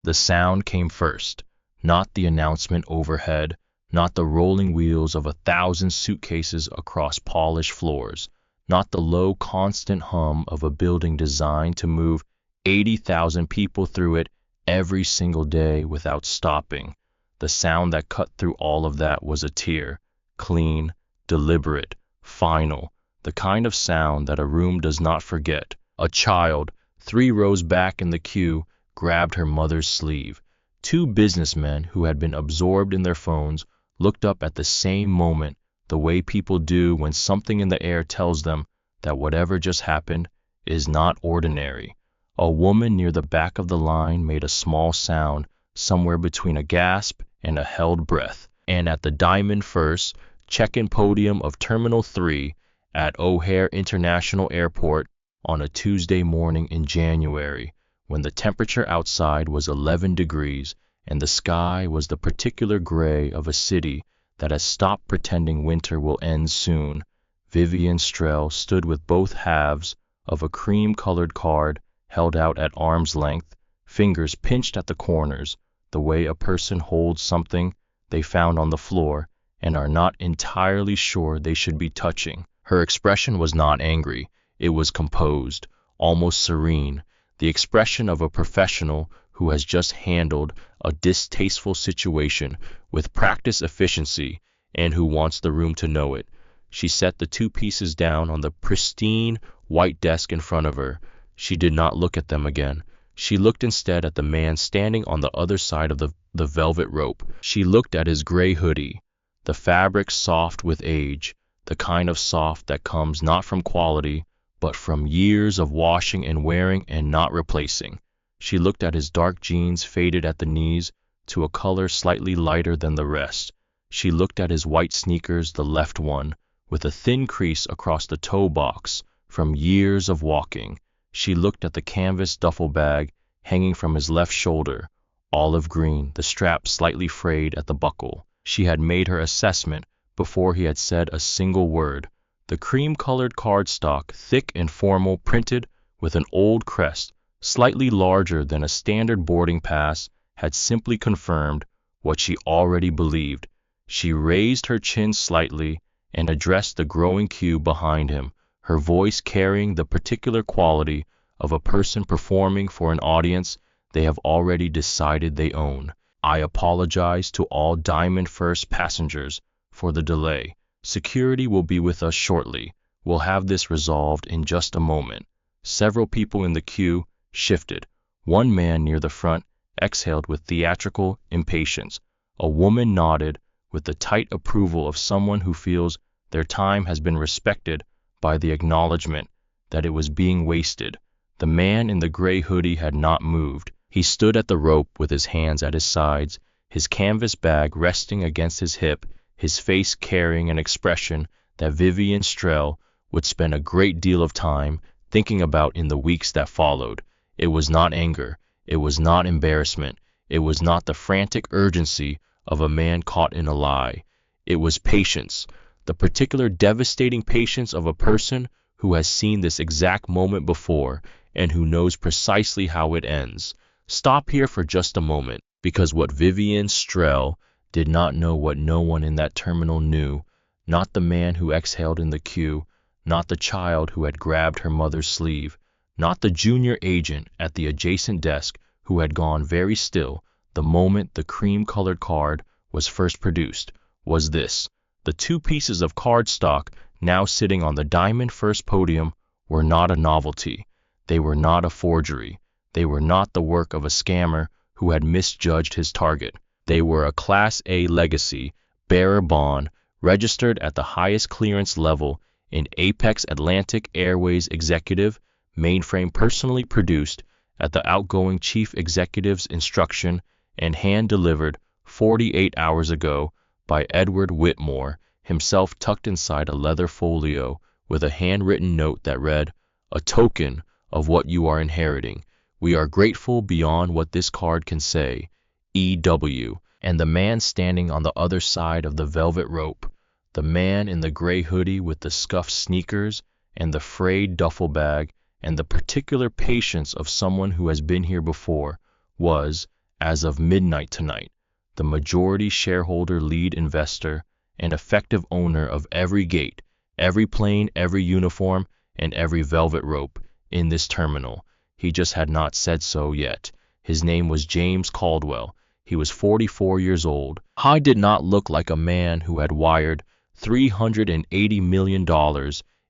The sound came first, not the announcement overhead, not the rolling wheels of 1,000 suitcases across polished floors, not the low, constant hum of a building designed to move 80,000 people through it every single day without stopping. The sound that cut through all of that was a tear, clean, deliberate, final, the kind of sound that a room does not forget. A child, 3 rows back in the queue, grabbed her mother's sleeve. 2 businessmen who had been absorbed in their phones looked up at the same moment, the way people do when something in the air tells them that whatever just happened is not ordinary. A woman near the back of the line made a small sound, somewhere between a gasp and a held breath. And at the Diamond First check-in podium of Terminal 3 at O'Hare International Airport on a Tuesday morning in January, when the temperature outside was 11 degrees and the sky was the particular gray of a city that has stopped pretending winter will end soon, Vivian Strell stood with both halves of a cream-colored card held out at arm's length, fingers pinched at the corners, the way a person holds something they found on the floor and are not entirely sure they should be touching. Her expression was not angry. It was composed, almost serene, the expression of a professional who has just handled a distasteful situation with practiced efficiency and who wants the room to know it. She set the 2 pieces down on the pristine white desk in front of her. She did not look at them again. She looked instead at the man standing on the other side of the velvet rope. She looked at his gray hoodie, the fabric soft with age, the kind of soft that comes not from quality, but from years of washing and wearing and not replacing. She looked at his dark jeans faded at the knees to a color slightly lighter than the rest. She looked at his white sneakers, the left one, with a thin crease across the toe box from years of walking. She looked at the canvas duffel bag hanging from his left shoulder, olive green, the strap slightly frayed at the buckle. She had made her assessment before he had said a single word. The cream-colored cardstock, thick and formal, printed with an old crest, slightly larger than a standard boarding pass, had simply confirmed what she already believed. She raised her chin slightly and addressed the growing queue behind him, her voice carrying the particular quality of a person performing for an audience they have already decided they own. I apologize to all Diamond First passengers for the delay. Security will be with us shortly. We'll have this resolved in just a moment. Several people in the queue shifted. One man near the front exhaled with theatrical impatience. A woman nodded with the tight approval of someone who feels their time has been respected by the acknowledgement that it was being wasted. The man in the gray hoodie had not moved. He stood at the rope with his hands at his sides, his canvas bag resting against his hip, his face carrying an expression that Vivian Strell would spend a great deal of time thinking about in the weeks that followed. It was not anger. It was not embarrassment. It was not the frantic urgency of a man caught in a lie. It was patience, the particular devastating patience of a person who has seen this exact moment before and who knows precisely how it ends. Stop here for just a moment, because what Vivian Strell did not know what no one in that terminal knew, not the man who exhaled in the queue, not the child who had grabbed her mother's sleeve, not the junior agent at the adjacent desk who had gone very still the moment the cream-colored card was first produced, was this. The 2 pieces of cardstock now sitting on the Diamond First podium were not a novelty. They were not a forgery. They were not the work of a scammer who had misjudged his target. They were a Class A legacy bearer bond registered at the highest clearance level in Apex Atlantic Airways Executive, mainframe personally produced at the outgoing chief executive's instruction and hand-delivered 48 hours ago by Edward Whitmore, himself tucked inside a leather folio with a handwritten note that read, "A token of what you are inheriting. We are grateful beyond what this card can say. E.W." And the man standing on the other side of the velvet rope, the man in the gray hoodie with the scuffed sneakers and the frayed duffel bag and the particular patience of someone who has been here before, was, as of midnight tonight, the majority shareholder, lead investor, and effective owner of every gate, every plane, every uniform, and every velvet rope in this terminal. He just had not said so yet. His name was James Caldwell. He was 44 years old. He did not look like a man who had wired $380 million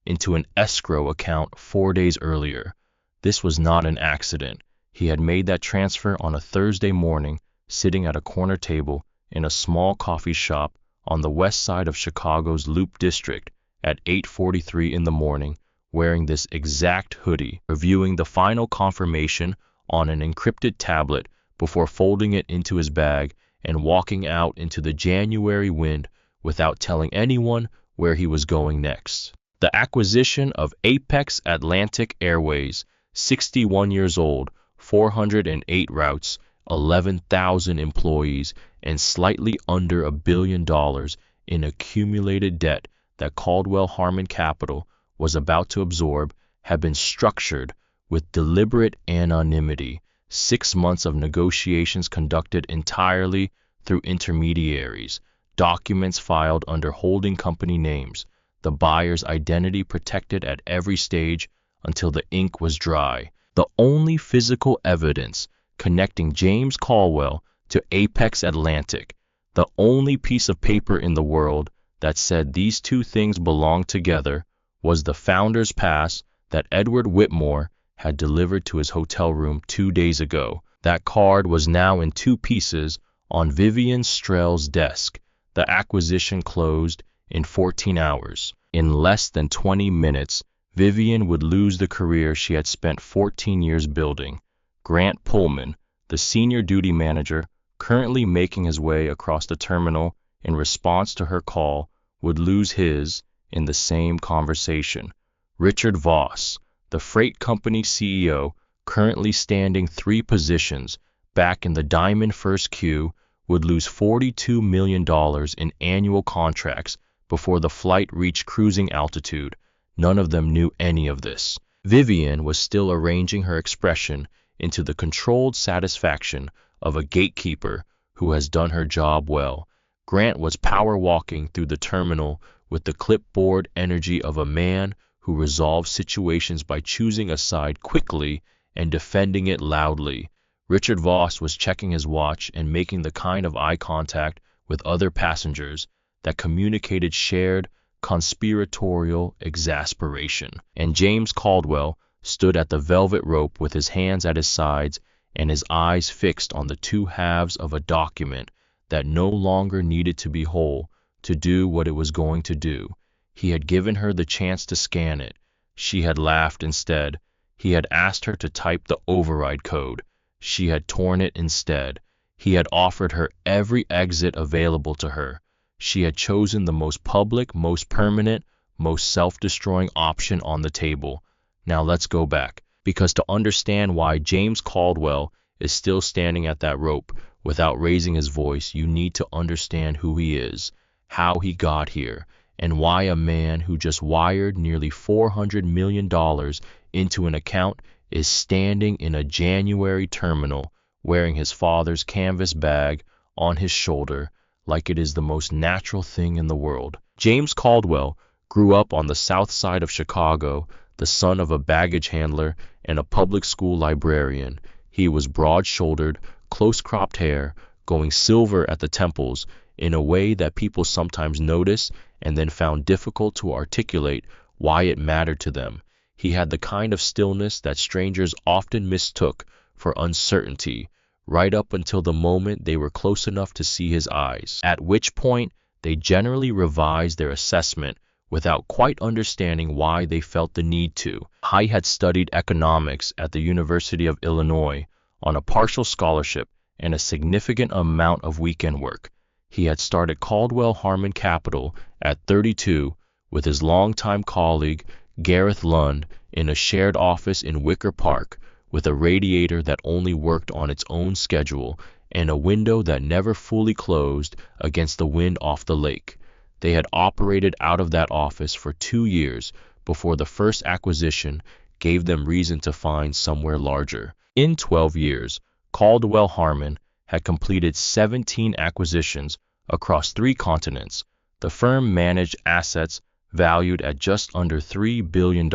into an escrow account 4 days earlier. This was not an accident. He had made that transfer on a Thursday morning, sitting at a corner table in a small coffee shop on the west side of Chicago's Loop District at 8:43 in the morning, wearing this exact hoodie, reviewing the final confirmation on an encrypted tablet before folding it into his bag and walking out into the January wind without telling anyone where he was going next. The acquisition of Apex Atlantic Airways, 61 years old, 408 routes, 11,000 employees, and slightly under $1 billion in accumulated debt that Caldwell Harmon Capital was about to absorb, had been structured with deliberate anonymity. 6 months of negotiations conducted entirely through intermediaries, documents filed under holding company names, the buyer's identity protected at every stage until the ink was dry. The only physical evidence connecting James Caldwell to Apex Atlantic, the only piece of paper in the world that said these two things belonged together, was the founder's pass that Edward Whitmore had delivered to his hotel room 2 days ago. That card was now in 2 pieces on Vivian Strell's desk. The acquisition closed in 14 hours. In less than 20 minutes, Vivian would lose the career she had spent 14 years building. Grant Pullman, the senior duty manager, currently making his way across the terminal in response to her call, would lose his in the same conversation. Richard Voss, the freight company CEO, currently standing 3 positions back in the Diamond First queue, would lose $42 million in annual contracts before the flight reached cruising altitude. None of them knew any of this. Vivian was still arranging her expression into the controlled satisfaction of a gatekeeper who has done her job well. Grant was power walking through the terminal with the clipboard energy of a man who resolves situations by choosing a side quickly and defending it loudly. Richard Voss was checking his watch and making the kind of eye contact with other passengers that communicated shared conspiratorial exasperation. And James Caldwell stood at the velvet rope with his hands at his sides and his eyes fixed on the 2 halves of a document that no longer needed to be whole to do what it was going to do. He had given her the chance to scan it. She had laughed instead. He had asked her to type the override code. She had torn it instead. He had offered her every exit available to her. She had chosen the most public, most permanent, most self-destroying option on the table. Now let's go back, because to understand why James Caldwell is still standing at that rope without raising his voice, you need to understand who he is, how he got here, and why a man who just wired nearly $400 million into an account is standing in a January terminal wearing his father's canvas bag on his shoulder like it is the most natural thing in the world. James Caldwell grew up on the south side of Chicago, the son of a baggage handler and a public school librarian. He was broad-shouldered, close-cropped hair, going silver at the temples in a way that people sometimes noticed and then found difficult to articulate why it mattered to them. He had the kind of stillness that strangers often mistook for uncertainty, right up until the moment they were close enough to see his eyes, at which point they generally revised their assessment without quite understanding why they felt the need to. He had studied economics at the University of Illinois on a partial scholarship and a significant amount of weekend work. He had started Caldwell Harmon Capital at 32 with his longtime colleague Gareth Lund in a shared office in Wicker Park, with a radiator that only worked on its own schedule and a window that never fully closed against the wind off the lake. They had operated out of that office for 2 years before the first acquisition gave them reason to find somewhere larger. In 12 years, Caldwell Harmon had completed 17 acquisitions across 3 continents. The firm managed assets valued at just under $3 billion.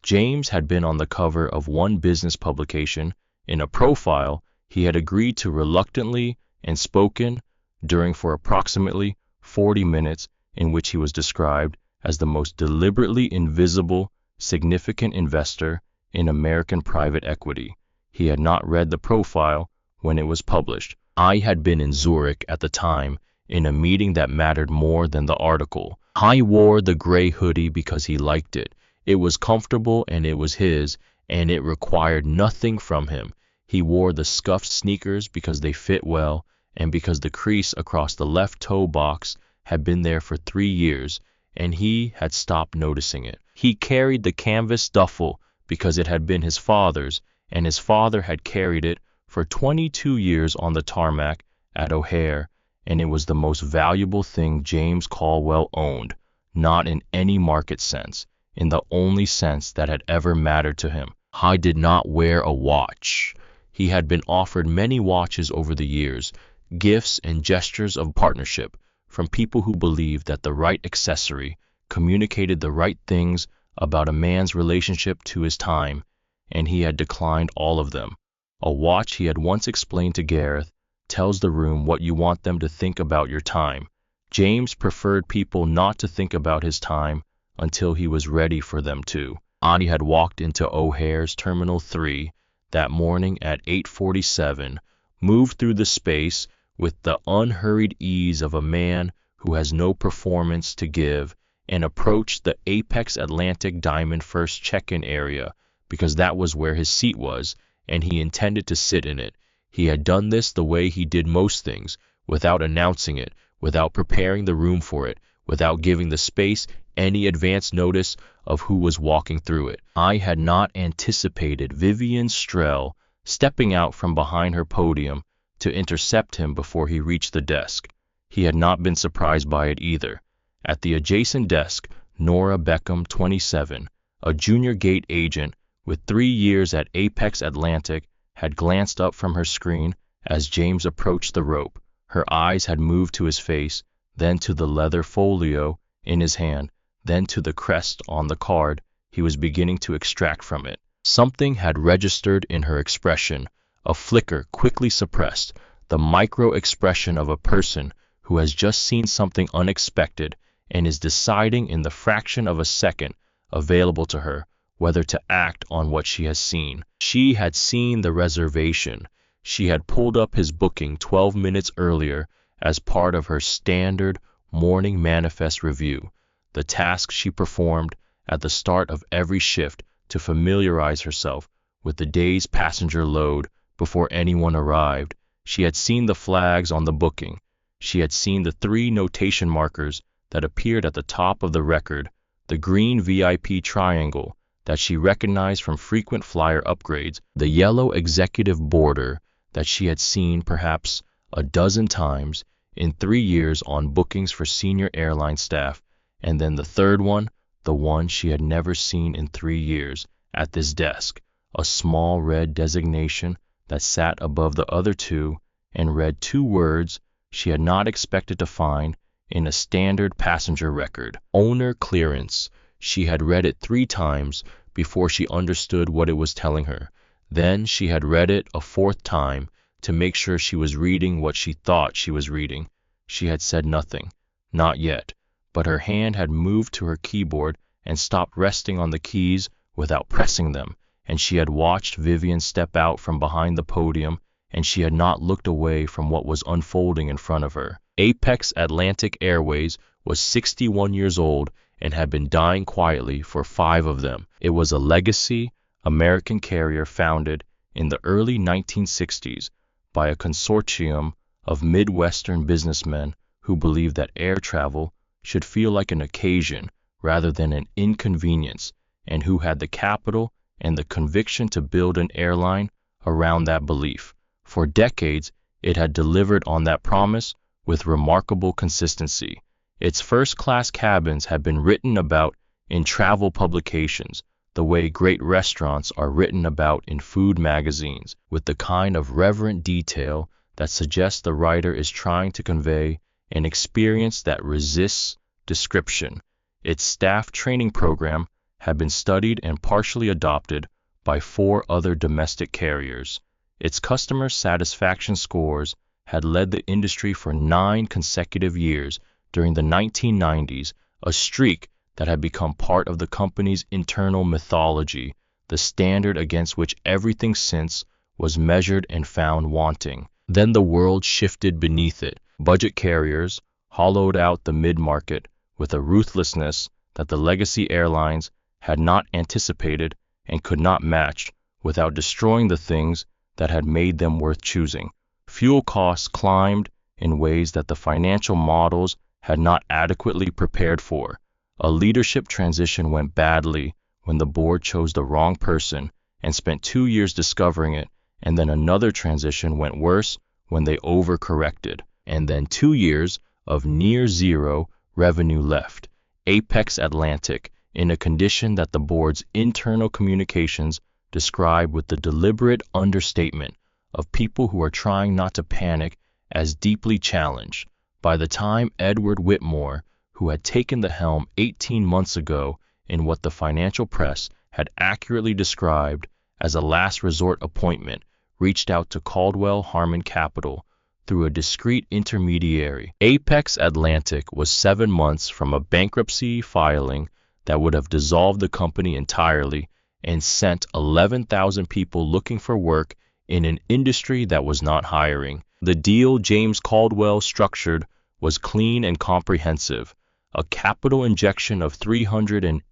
James had been on the cover of one business publication. In a profile he had agreed to reluctantly and spoken during for approximately 40 minutes, in which he was described as the most deliberately invisible, significant investor in American private equity. He had not read the profile when it was published. I had been in Zurich at the time in a meeting that mattered more than the article. I wore the gray hoodie because he liked it. It was comfortable and it was his, and it required nothing from him. He wore the scuffed sneakers because they fit well, and because the crease across the left toe box had been there for 3 years, and he had stopped noticing it. He carried the canvas duffel because it had been his father's, and his father had carried it for 22 years on the tarmac at O'Hare, and it was the most valuable thing James Caldwell owned, not in any market sense, in the only sense that had ever mattered to him. I did not wear a watch. He had been offered many watches over the years, gifts and gestures of partnership from people who believed that the right accessory communicated the right things about a man's relationship to his time, and he had declined all of them. A watch, he had once explained to Gareth, tells the room what you want them to think about your time. James preferred people not to think about his time until he was ready for them to. I had walked into O'Hare's Terminal 3 that morning at 8:47, moved through the space with the unhurried ease of a man who has no performance to give, and approached the Apex Atlantic Diamond First check-in area because that was where his seat was, and he intended to sit in it. He had done this the way he did most things, without announcing it, without preparing the room for it, without giving the space any advance notice of who was walking through it. I had not anticipated Vivian Strell stepping out from behind her podium to intercept him before he reached the desk. He had not been surprised by it either. At the adjacent desk, Nora Beckham, 27, a junior gate agent with 3 years at Apex Atlantic, had glanced up from her screen as James approached the rope. Her eyes had moved to his face, then to the leather folio in his hand, then to the crest on the card he was beginning to extract from it. Something had registered in her expression, a flicker quickly suppressed, the micro-expression of a person who has just seen something unexpected and is deciding in the fraction of a second available to her whether to act on what she has seen. She had seen the reservation. She had pulled up his booking 12 minutes earlier as part of her standard morning manifest review, the task she performed at the start of every shift to familiarize herself with the day's passenger load before anyone arrived. She had seen the flags on the booking. She had seen the 3 notation markers that appeared at the top of the record, the green VIP triangle that she recognized from frequent flyer upgrades, the yellow executive border that she had seen perhaps a dozen times in 3 years on bookings for senior airline staff, and then the third one, the one she had never seen in 3 years, at this desk, a small red designation that sat above the other 2 and read 2 words she had not expected to find in a standard passenger record: owner clearance. She had read it 3 times before she understood what it was telling her. Then she had read it a 4th time to make sure she was reading what she thought she was reading. She had said nothing, not yet, but her hand had moved to her keyboard and stopped resting on the keys without pressing them, and she had watched Vivian step out from behind the podium, and she had not looked away from what was unfolding in front of her. Apex Atlantic Airways was 61 years old and had been dying quietly for 5 of them. It was a legacy American carrier founded in the early 1960s by a consortium of Midwestern businessmen who believed that air travel should feel like an occasion rather than an inconvenience, and who had the capital and the conviction to build an airline around that belief. For decades, it had delivered on that promise with remarkable consistency. Its first-class cabins had been written about in travel publications, the way great restaurants are written about in food magazines, with the kind of reverent detail that suggests the writer is trying to convey an experience that resists description. Its staff training program had been studied and partially adopted by 4 other domestic carriers. Its customer satisfaction scores had led the industry for 9 consecutive years during the 1990s, a streak that had become part of the company's internal mythology, the standard against which everything since was measured and found wanting. Then the world shifted beneath it. Budget carriers hollowed out the mid-market with a ruthlessness that the legacy airlines had not anticipated and could not match without destroying the things that had made them worth choosing. Fuel costs climbed in ways that the financial models had not adequately prepared for. A leadership transition went badly when the board chose the wrong person and spent 2 years discovering it, and then another transition went worse when they overcorrected, and then 2 years of near zero revenue left Apex Atlantic in a condition that the board's internal communications describe with the deliberate understatement of people who are trying not to panic as deeply challenged. By the time Edward Whitmore, who had taken the helm 18 months ago in what the financial press had accurately described as a last resort appointment, reached out to Caldwell Harmon Capital through a discreet intermediary, Apex Atlantic was 7 months from a bankruptcy filing that would have dissolved the company entirely and sent 11,000 people looking for work in an industry that was not hiring. The deal James Caldwell structured was clean and comprehensive, a capital injection of $380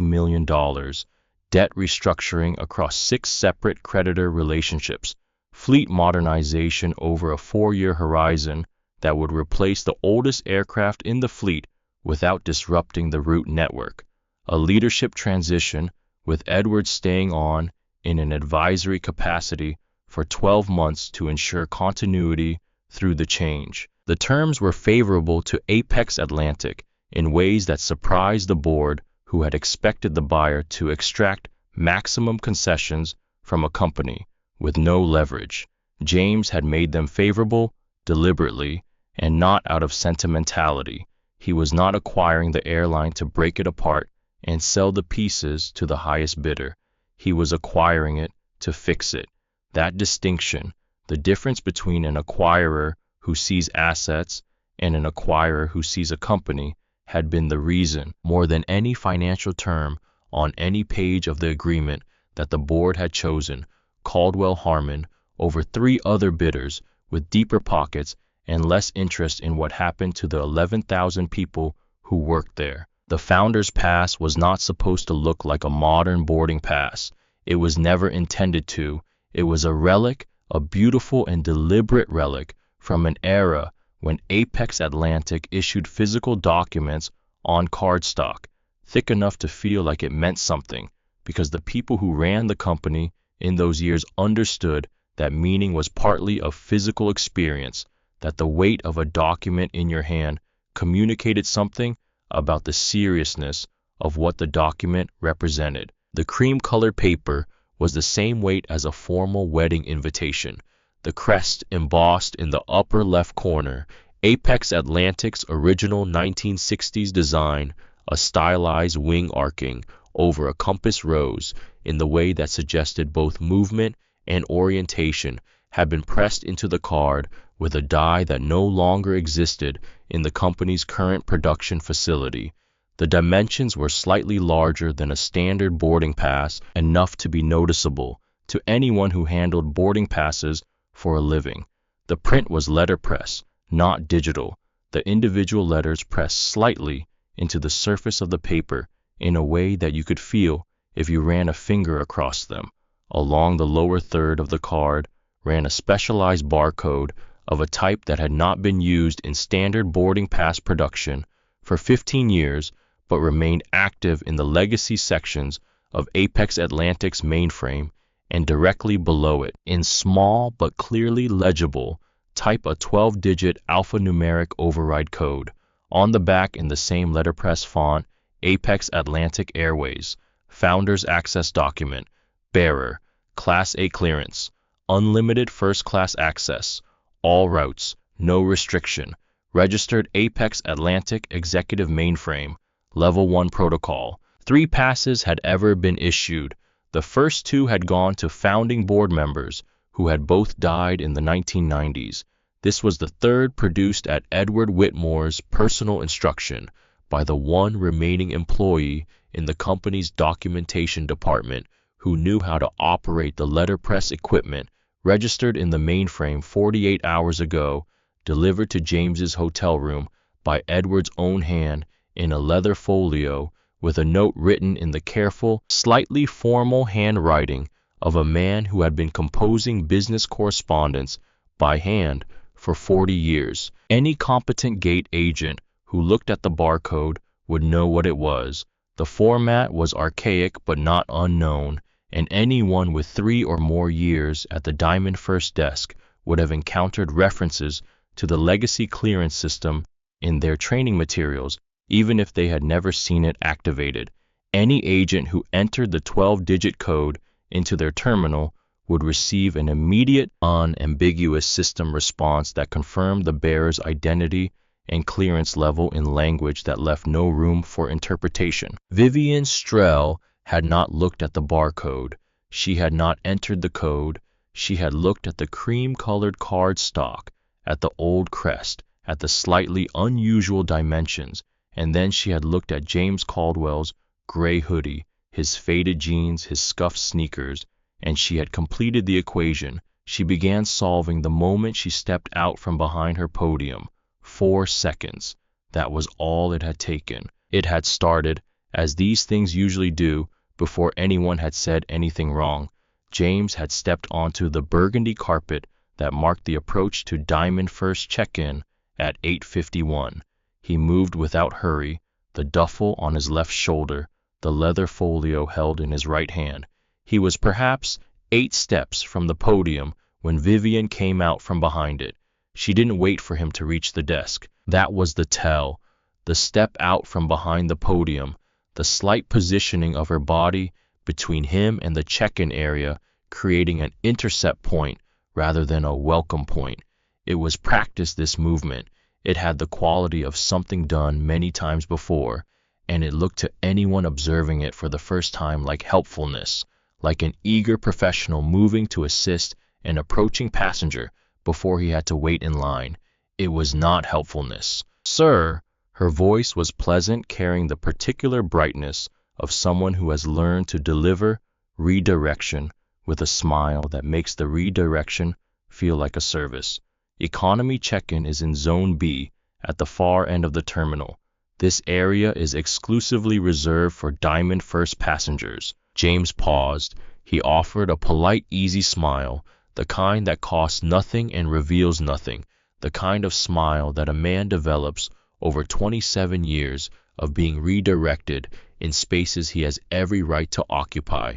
million, debt restructuring across 6 separate creditor relationships, fleet modernization over a 4-year horizon that would replace the oldest aircraft in the fleet without disrupting the route network, a leadership transition with Edwards staying on in an advisory capacity for 12 months to ensure continuity through the change. The terms were favorable to Apex Atlantic in ways that surprised the board, who had expected the buyer to extract maximum concessions from a company with no leverage. James had made them favorable deliberately and not out of sentimentality. He was not acquiring the airline to break it apart and sell the pieces to the highest bidder. He was acquiring it to fix it. That distinction, the difference between an acquirer who sees assets and an acquirer who sees a company, had been the reason, more than any financial term on any page of the agreement, that the board had chosen Caldwell Harmon over 3 other bidders with deeper pockets and less interest in what happened to the 11,000 people who worked there. The founder's pass was not supposed to look like a modern boarding pass. It was never intended to. It was a relic, a beautiful and deliberate relic from an era when Apex Atlantic issued physical documents on cardstock, thick enough to feel like it meant something, because the people who ran the company in those years understood that meaning was partly a physical experience, that the weight of a document in your hand communicated something about the seriousness of what the document represented. The cream-colored paper was the same weight as a formal wedding invitation. The crest embossed in the upper left corner, Apex Atlantic's original 1960s design, a stylized wing arcing over a compass rose in the way that suggested both movement and orientation, had been pressed into the card with a die that no longer existed in the company's current production facility. The dimensions were slightly larger than a standard boarding pass, enough to be noticeable to anyone who handled boarding passes for a living. The print was letterpress, not digital, the individual letters pressed slightly into the surface of the paper in a way that you could feel if you ran a finger across them. Along the lower third of the card ran a specialized barcode of a type that had not been used in standard boarding pass production for 15 years, but remained active in the legacy sections of Apex Atlantic's mainframe, and directly below it, in small but clearly legible, type a 12-digit alphanumeric override code. On the back, in the same letterpress font, Apex Atlantic Airways, Founders Access Document, Bearer, Class A clearance, unlimited first-class access, all routes, no restriction. Registered Apex Atlantic Executive Mainframe, Level 1 Protocol. 3 passes had ever been issued. The first 2 had gone to founding board members, who had both died in the 1990s. This was the third produced at Edward Whitmore's personal instruction by the one remaining employee in the company's documentation department who knew how to operate the letterpress equipment registered in the mainframe 48 hours ago, delivered to James's hotel room by Edward's own hand in a leather folio with a note written in the careful, slightly formal handwriting of a man who had been composing business correspondence by hand for 40 years. Any competent gate agent who looked at the barcode would know what it was. The format was archaic but not unknown, and anyone with 3 or more years at the Diamond First desk would have encountered references to the legacy clearance system in their training materials, even if they had never seen it activated. Any agent who entered the 12-digit code into their terminal would receive an immediate, unambiguous system response that confirmed the bearer's identity and clearance level in language that left no room for interpretation. Vivian Strell had not looked at the barcode. She had not entered the code. She had looked at the cream-colored card stock, at the old crest, at the slightly unusual dimensions, and then she had looked at James Caldwell's gray hoodie, his faded jeans, his scuffed sneakers, and she had completed the equation. She began solving the moment she stepped out from behind her podium. 4 seconds. That was all it had taken. It had started, as these things usually do, before anyone had said anything wrong. James had stepped onto the burgundy carpet that marked the approach to Diamond First check-in at 8:51. He moved without hurry, the duffel on his left shoulder, the leather folio held in his right hand. He was perhaps 8 steps from the podium when Vivian came out from behind it. She didn't wait for him to reach the desk. That was the tell. The step out from behind the podium, the slight positioning of her body between him and the check-in area, creating an intercept point rather than a welcome point. It was practice, this movement. It had the quality of something done many times before, and it looked to anyone observing it for the first time like helpfulness, like an eager professional moving to assist an approaching passenger before he had to wait in line. It was not helpfulness. "Sir," her voice was pleasant, carrying the particular brightness of someone who has learned to deliver redirection with a smile that makes the redirection feel like a service. Economy check-in is in Zone B at the far end of the terminal. This area is exclusively reserved for Diamond First passengers. James paused. He offered a polite, easy smile, the kind that costs nothing and reveals nothing, the kind of smile that a man develops over 27 years of being redirected in spaces he has every right to occupy.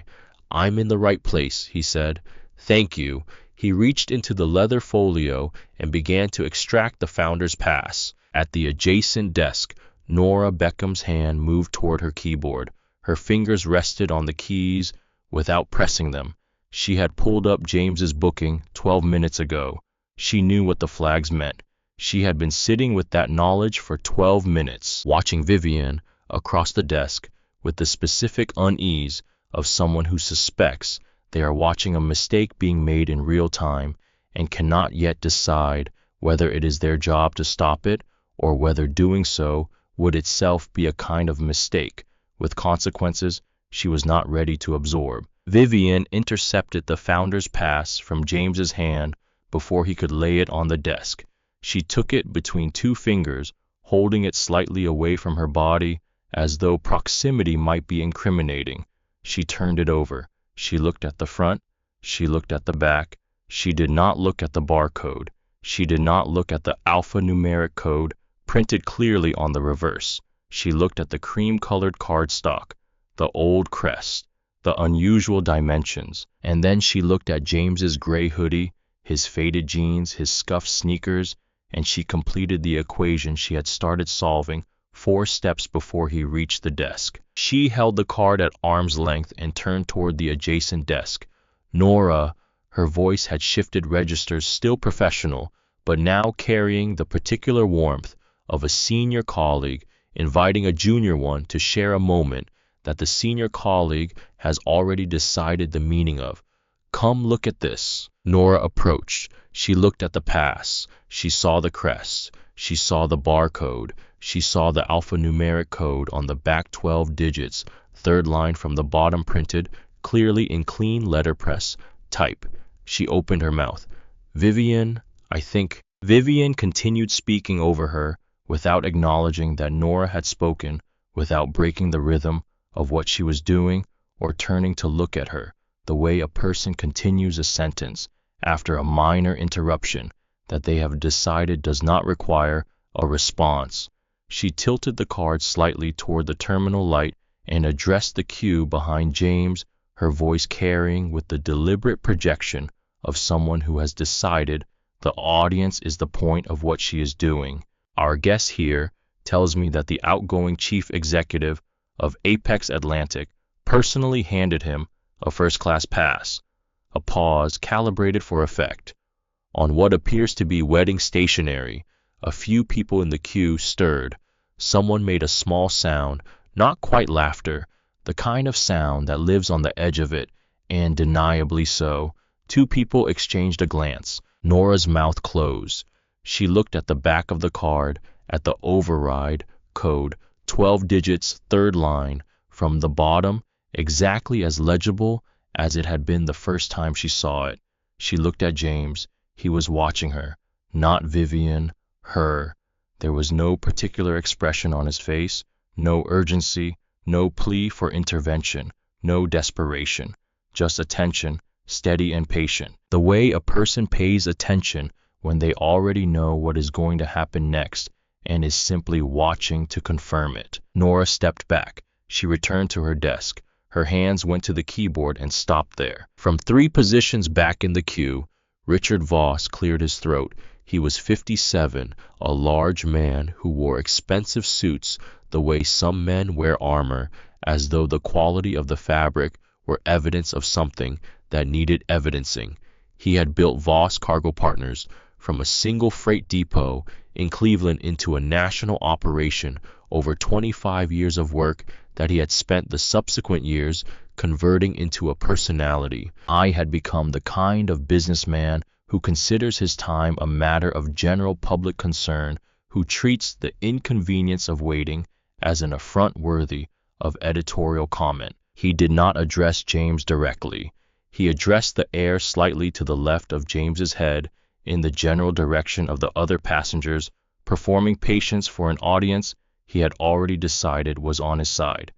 "I'm in the right place," he said. "Thank you." He reached into the leather folio and began to extract the founder's pass. At the adjacent desk, Nora Beckham's hand moved toward her keyboard. Her fingers rested on the keys without pressing them. She had pulled up James's booking 12 minutes ago. She knew what the flags meant. She had been sitting with that knowledge for 12 minutes, watching Vivian across the desk with the specific unease of someone who suspects they are watching a mistake being made in real time and cannot yet decide whether it is their job to stop it or whether doing so would itself be a kind of mistake, with consequences she was not ready to absorb. Vivian intercepted the founder's pass from James's hand before he could lay it on the desk. She took it between 2 fingers, holding it slightly away from her body, as though proximity might be incriminating. She turned it over. She looked at the front. She looked at the back. She did not look at the barcode. She did not look at the alphanumeric code printed clearly on the reverse. She looked at the cream-colored cardstock, the old crest, the unusual dimensions, and then she looked at James's gray hoodie, his faded jeans, his scuffed sneakers, and she completed the equation she had started solving 4 steps before he reached the desk. She held the card at arm's length and turned toward the adjacent desk. "Nora," her voice had shifted registers, still professional, but now carrying the particular warmth of a senior colleague inviting a junior one to share a moment that the senior colleague has already decided the meaning of. Come look at this. Nora approached. She looked at the pass. She saw the crest. She saw the barcode. She saw the alphanumeric code on the back 12 digits, third line from the bottom printed, clearly in clean letterpress type. She opened her mouth. Vivian, I think. Vivian continued speaking over her without acknowledging that Nora had spoken, without breaking the rhythm of what she was doing or turning to look at her, the way a person continues a sentence after a minor interruption that they have decided does not require a response. She tilted the card slightly toward the terminal light and addressed the queue behind James, her voice carrying with the deliberate projection of someone who has decided the audience is the point of what she is doing. Our guest here tells me that the outgoing chief executive of Apex Atlantic personally handed him a first-class pass. A pause calibrated for effect. On what appears to be wedding stationery, a few people in the queue stirred. Someone made a small sound, not quite laughter, the kind of sound that lives on the edge of it, and deniably so. Two people exchanged a glance. Nora's mouth closed. She looked at the back of the card, at the override code, 12 digits, third line, from the bottom, exactly as legible as it had been the first time she saw it. She looked at James. He was watching her, not Vivian, her. There was no particular expression on his face, no urgency, no plea for intervention, no desperation, just attention, steady and patient. The way a person pays attention when they already know what is going to happen next and is simply watching to confirm it. Nora stepped back. She returned to her desk. Her hands went to the keyboard and stopped there. From 3 positions back in the queue, Richard Voss cleared his throat. He was 57, a large man who wore expensive suits the way some men wear armor, as though the quality of the fabric were evidence of something that needed evidencing. He had built Voss Cargo Partners from a single freight depot in Cleveland into a national operation over 25 years of work that he had spent the subsequent years converting into a personality. I had become the kind of businessman who considers his time a matter of general public concern, who treats the inconvenience of waiting as an affront worthy of editorial comment. He did not address James directly. He addressed the air slightly to the left of James's head in the general direction of the other passengers, performing patience for an audience he had already decided was on his side.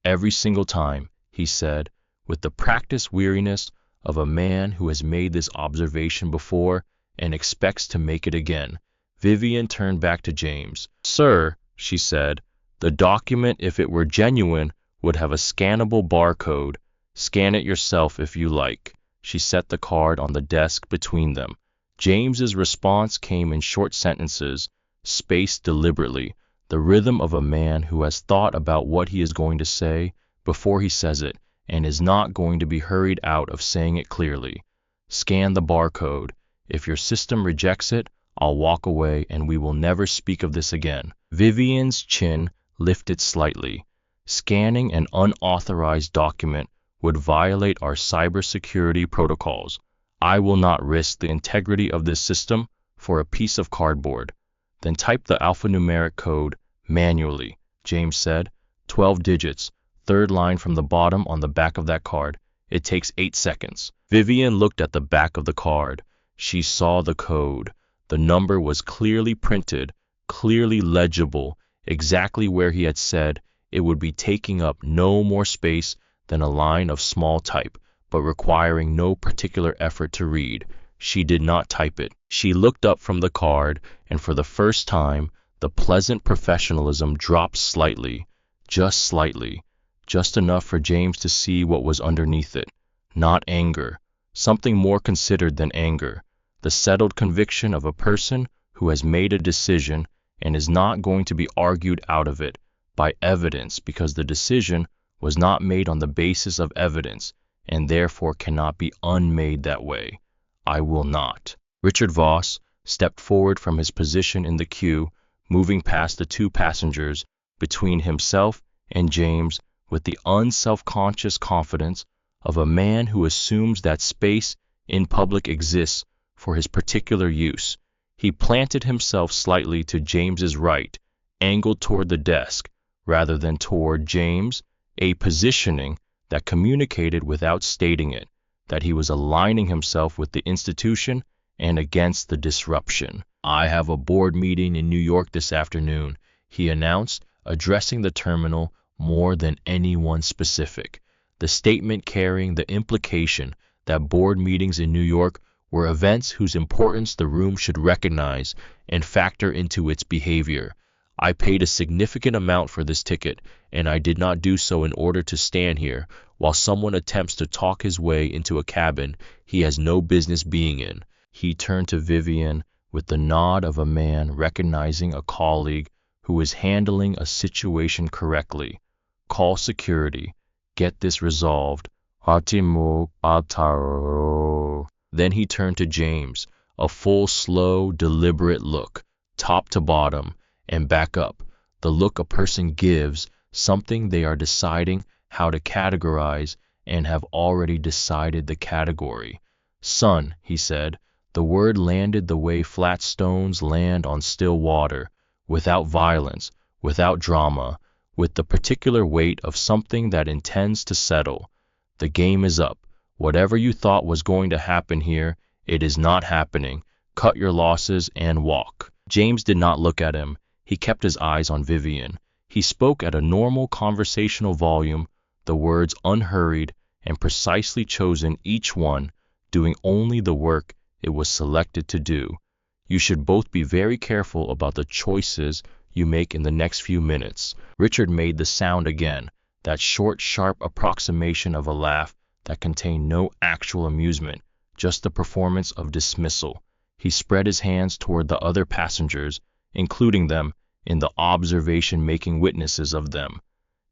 Every single time, he said, with the practiced weariness of a man who has made this observation before and expects to make it again. Vivian turned back to James. Sir, she said, the document, if it were genuine, would have a scannable barcode. Scan it yourself if you like. She set the card on the desk between them. James's response came in short sentences, spaced deliberately, the rhythm of a man who has thought about what he is going to say before he says it and is not going to be hurried out of saying it clearly. Scan the barcode. If your system rejects it, I'll walk away and we will never speak of this again. Vivian's chin lifted slightly. Scanning an unauthorized document would violate our cybersecurity protocols. I will not risk the integrity of this system for a piece of cardboard. Then type the alphanumeric code manually, James said. 12 digits, third line from the bottom on the back of that card. It takes 8 seconds. Vivian looked at the back of the card. She saw the code. The number was clearly printed, clearly legible, exactly where he had said it would be, taking up no more space than a line of small type, but requiring no particular effort to read. She did not type it. She looked up from the card, and for the first time, the pleasant professionalism dropped slightly, just enough for James to see what was underneath it. Not anger, something more considered than anger, the settled conviction of a person who has made a decision and is not going to be argued out of it by evidence, because the decision was not made on the basis of evidence and therefore cannot be unmade that way. I will not. Richard Voss stepped forward from his position in the queue, moving past the two passengers between himself and James with the unself-conscious confidence of a man who assumes that space in public exists for his particular use. He planted himself slightly to James's right, angled toward the desk, rather than toward James, a positioning that communicated without stating it, that he was aligning himself with the institution and against the disruption. "I have a board meeting in New York this afternoon," he announced, addressing the terminal more than anyone specific, the statement carrying the implication that board meetings in New York were events whose importance the room should recognize and factor into its behavior. "I paid a significant amount for this ticket, and I did not do so in order to stand here while someone attempts to talk his way into a cabin he has no business being in." He turned to Vivian with the nod of a man recognizing a colleague who is handling a situation correctly. "Call security. Get this resolved." Then he turned to James, a full, slow, deliberate look, top to bottom, and back up, the look a person gives something they are deciding how to categorize and have already decided the category. "Son," he said. The word landed the way flat stones land on still water, without violence, without drama, with the particular weight of something that intends to settle. "The game is up. Whatever you thought was going to happen here, it is not happening. Cut your losses and walk." James did not look at him. He kept his eyes on Vivian. He spoke at a normal conversational volume, the words unhurried and precisely chosen, each one doing only the work it was selected to do. "You should both be very careful about the choices you make in the next few minutes." Richard made the sound again, that short, sharp approximation of a laugh that contained no actual amusement, just the performance of dismissal. He spread his hands toward the other passengers, including them in the observation-making witnesses of them.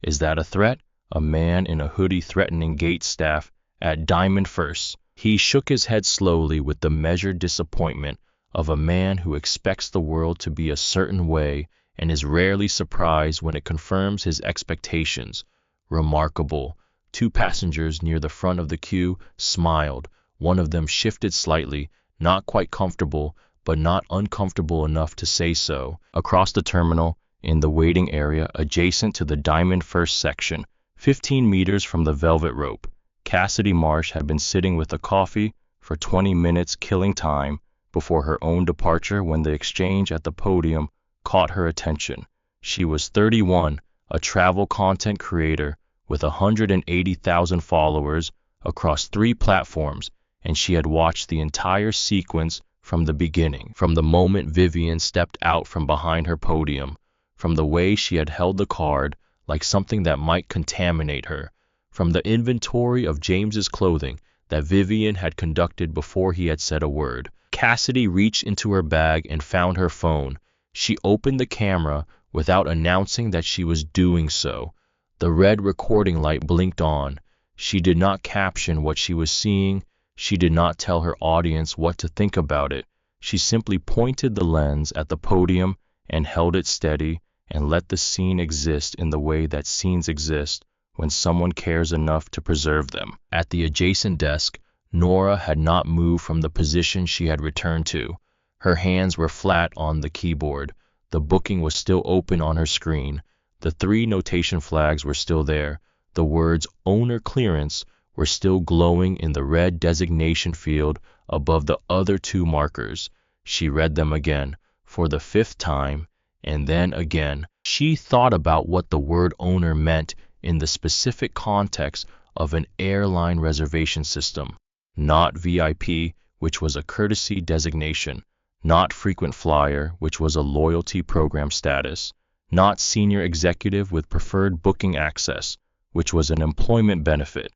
"Is that a threat?" A man in a hoodie threatening gate staff at Diamond First. He shook his head slowly with the measured disappointment of a man who expects the world to be a certain way and is rarely surprised when it confirms his expectations. "Remarkable." Two passengers near the front of the queue smiled. One of them shifted slightly, not quite comfortable, but not uncomfortable enough to say so. Across the terminal, in the waiting area adjacent to the Diamond First section, 15 meters from the velvet rope, Cassidy Marsh had been sitting with a coffee for 20 minutes, killing time before her own departure when the exchange at the podium caught her attention. She was 31, a travel content creator with 180,000 followers across 3 platforms, and she had watched the entire sequence from the beginning, from the moment Vivian stepped out from behind her podium, from the way she had held the card like something that might contaminate her, from the inventory of James's clothing that Vivian had conducted before he had said a word. Cassidy reached into her bag and found her phone. She opened the camera without announcing that she was doing so. The red recording light blinked on. She did not caption what she was seeing. She did not tell her audience what to think about it. She simply pointed the lens at the podium and held it steady and let the scene exist in the way that scenes exist when someone cares enough to preserve them. At the adjacent desk, Nora had not moved from the position she had returned to. Her hands were flat on the keyboard. The booking was still open on her screen. The 3 notation flags were still there. The words "owner clearance" were still glowing in the red designation field above the other 2 markers. She read them again, for the 5th time, and then again. She thought about what the word owner meant in the specific context of an airline reservation system. Not VIP, which was a courtesy designation. Not frequent flyer, which was a loyalty program status. Not senior executive with preferred booking access, which was an employment benefit.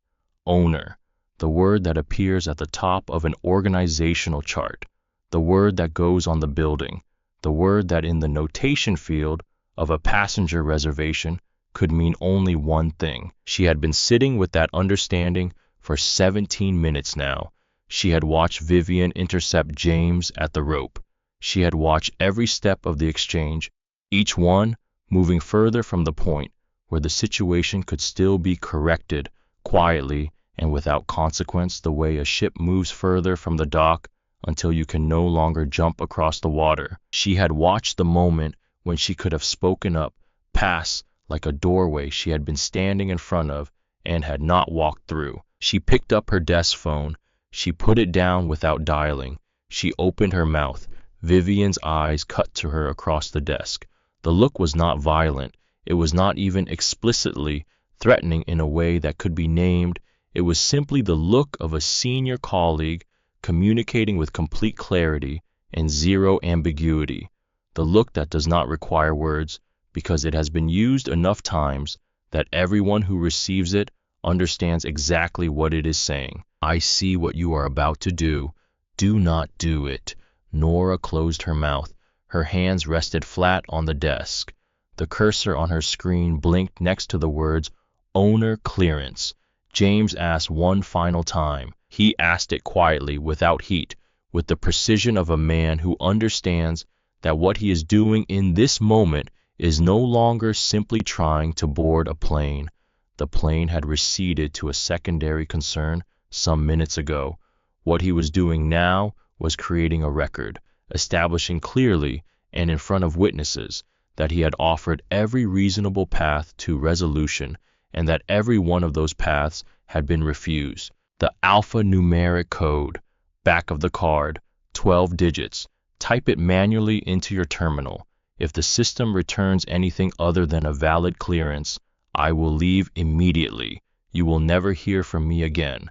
Owner, the word that appears at the top of an organizational chart, the word that goes on the building, the word that in the notation field of a passenger reservation could mean only one thing. She had been sitting with that understanding for 17 minutes now. She had watched Vivian intercept James at the rope. She had watched every step of the exchange, each one moving further from the point where the situation could still be corrected quietly and without consequence, the way a ship moves further from the dock until you can no longer jump across the water. She had watched the moment when she could have spoken up, pass like a doorway she had been standing in front of and had not walked through. She picked up her desk phone. She put it down without dialing. She opened her mouth. Vivian's eyes cut to her across the desk. The look was not violent. It was not even explicitly threatening in a way that could be named. It was simply the look of a senior colleague communicating with complete clarity and zero ambiguity. The look that does not require words because it has been used enough times that everyone who receives it understands exactly what it is saying. I see what you are about to do. Do not do it. Nora closed her mouth. Her hands rested flat on the desk. The cursor on her screen blinked next to the words owner clearance. James asked one final time. He asked it quietly, without heat, with the precision of a man who understands that what he is doing in this moment is no longer simply trying to board a plane. The plane had receded to a secondary concern some minutes ago. What he was doing now was creating a record, establishing clearly and in front of witnesses that he had offered every reasonable path to resolution and that every one of those paths had been refused. The alphanumeric code, back of the card, 12 digits. Type it manually into your terminal. If the system returns anything other than a valid clearance, I will leave immediately. You will never hear from me again.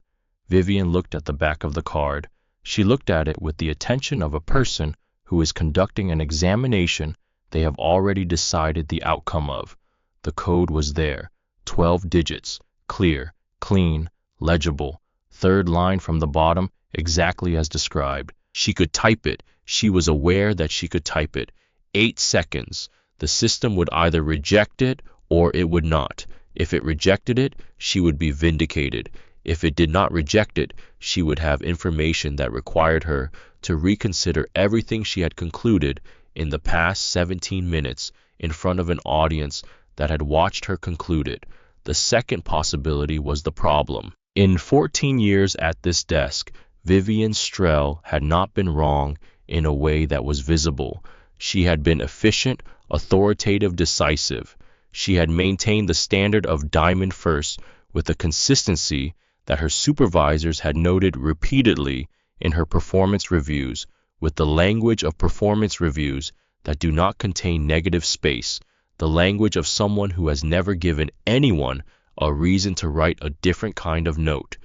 Vivian looked at the back of the card. She looked at it with the attention of a person who is conducting an examination they have already decided the outcome of. The code was there, 12 digits, clear, clean, legible. Third line from the bottom, exactly as described. She could type it. She was aware that she could type it. 8 seconds. The system would either reject it or it would not. If it rejected it, she would be vindicated. If it did not reject it, she would have information that required her to reconsider everything she had concluded in the past 17 minutes in front of an audience that had watched her conclude it. The second possibility was the problem. In 14 years at this desk, Vivian Strell had not been wrong in a way that was visible. She had been efficient, authoritative, decisive. She had maintained the standard of diamond first with a consistency that her supervisors had noted repeatedly in her performance reviews, with the language of performance reviews that do not contain negative space, the language of someone who has never given anyone a reason to write a different kind of note.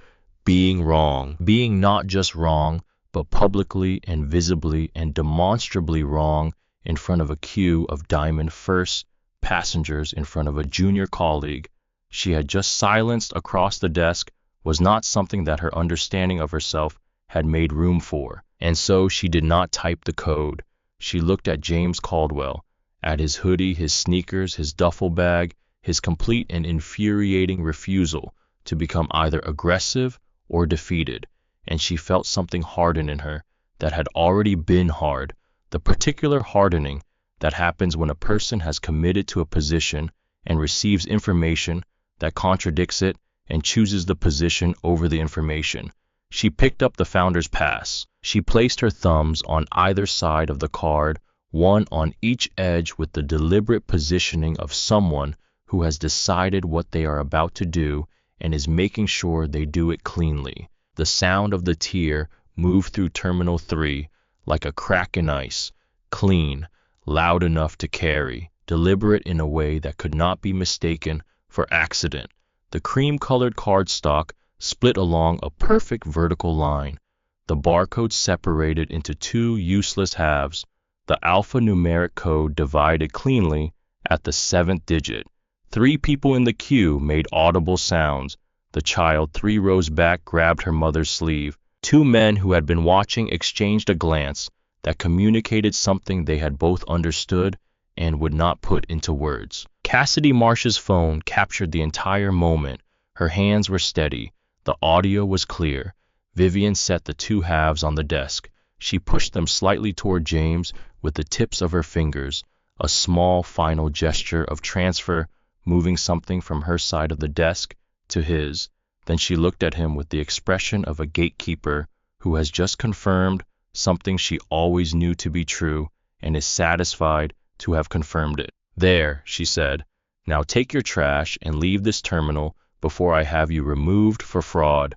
Being wrong, being not just wrong, but publicly and visibly and demonstrably wrong in front of a queue of diamond first passengers, in front of a junior colleague she had just silenced across the desk, was not something that her understanding of herself had made room for. And so she did not type the code. She looked at James Caldwell, at his hoodie, his sneakers, his duffel bag, his complete and infuriating refusal to become either aggressive or defeated, and she felt something harden in her that had already been hard, the particular hardening that happens when a person has committed to a position and receives information that contradicts it and chooses the position over the information. She picked up the founder's pass. She placed her thumbs on either side of the card, one on each edge, with the deliberate positioning of someone who has decided what they are about to do and is making sure they do it cleanly. The sound of the tier moved through Terminal 3 like a crack in ice, clean, loud enough to carry, deliberate in a way that could not be mistaken for accident. The cream-colored cardstock split along a perfect vertical line. The barcode separated into two useless halves. The alphanumeric code divided cleanly at the 7th digit. 3 people in the queue made audible sounds. The child 3 rows back grabbed her mother's sleeve. 2 men who had been watching exchanged a glance that communicated something they had both understood and would not put into words. Cassidy Marsh's phone captured the entire moment. Her hands were steady. The audio was clear. Vivian set the 2 halves on the desk. She pushed them slightly toward James with the tips of her fingers, a small final gesture of transfer, moving something from her side of the desk to his. Then she looked at him with the expression of a gatekeeper who has just confirmed something she always knew to be true and is satisfied to have confirmed it. "There," she said. "Now take your trash and leave this terminal before I have you removed for fraud."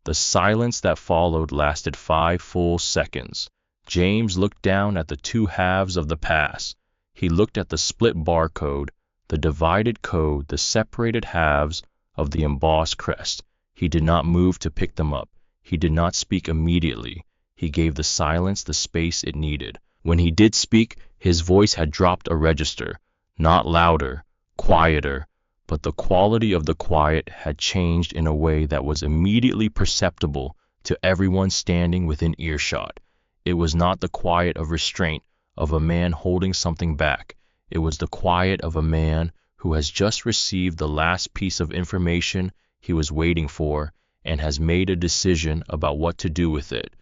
The silence that followed lasted 5 full seconds. James looked down at the two halves of the pass. He looked at the split barcode, the divided code, the separated halves of the embossed crest. He did not move to pick them up. He did not speak immediately. He gave the silence the space it needed. When he did speak, his voice had dropped a register, not louder, quieter, but the quality of the quiet had changed in a way that was immediately perceptible to everyone standing within earshot. It was not the quiet of restraint of a man holding something back. It was the quiet of a man who has just received the last piece of information he was waiting for and has made a decision about what to do with it.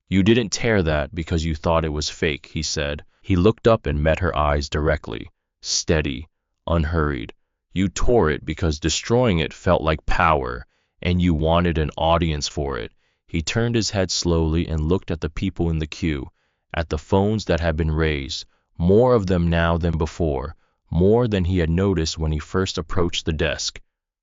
"You didn't tear that because you thought it was fake," he said. He looked up and met her eyes directly, steady, unhurried. "You tore it because destroying it felt like power, and you wanted an audience for it." He turned his head slowly and looked at the people in the queue, at the phones that had been raised, more of them now than before, more than he had noticed when he first approached the desk.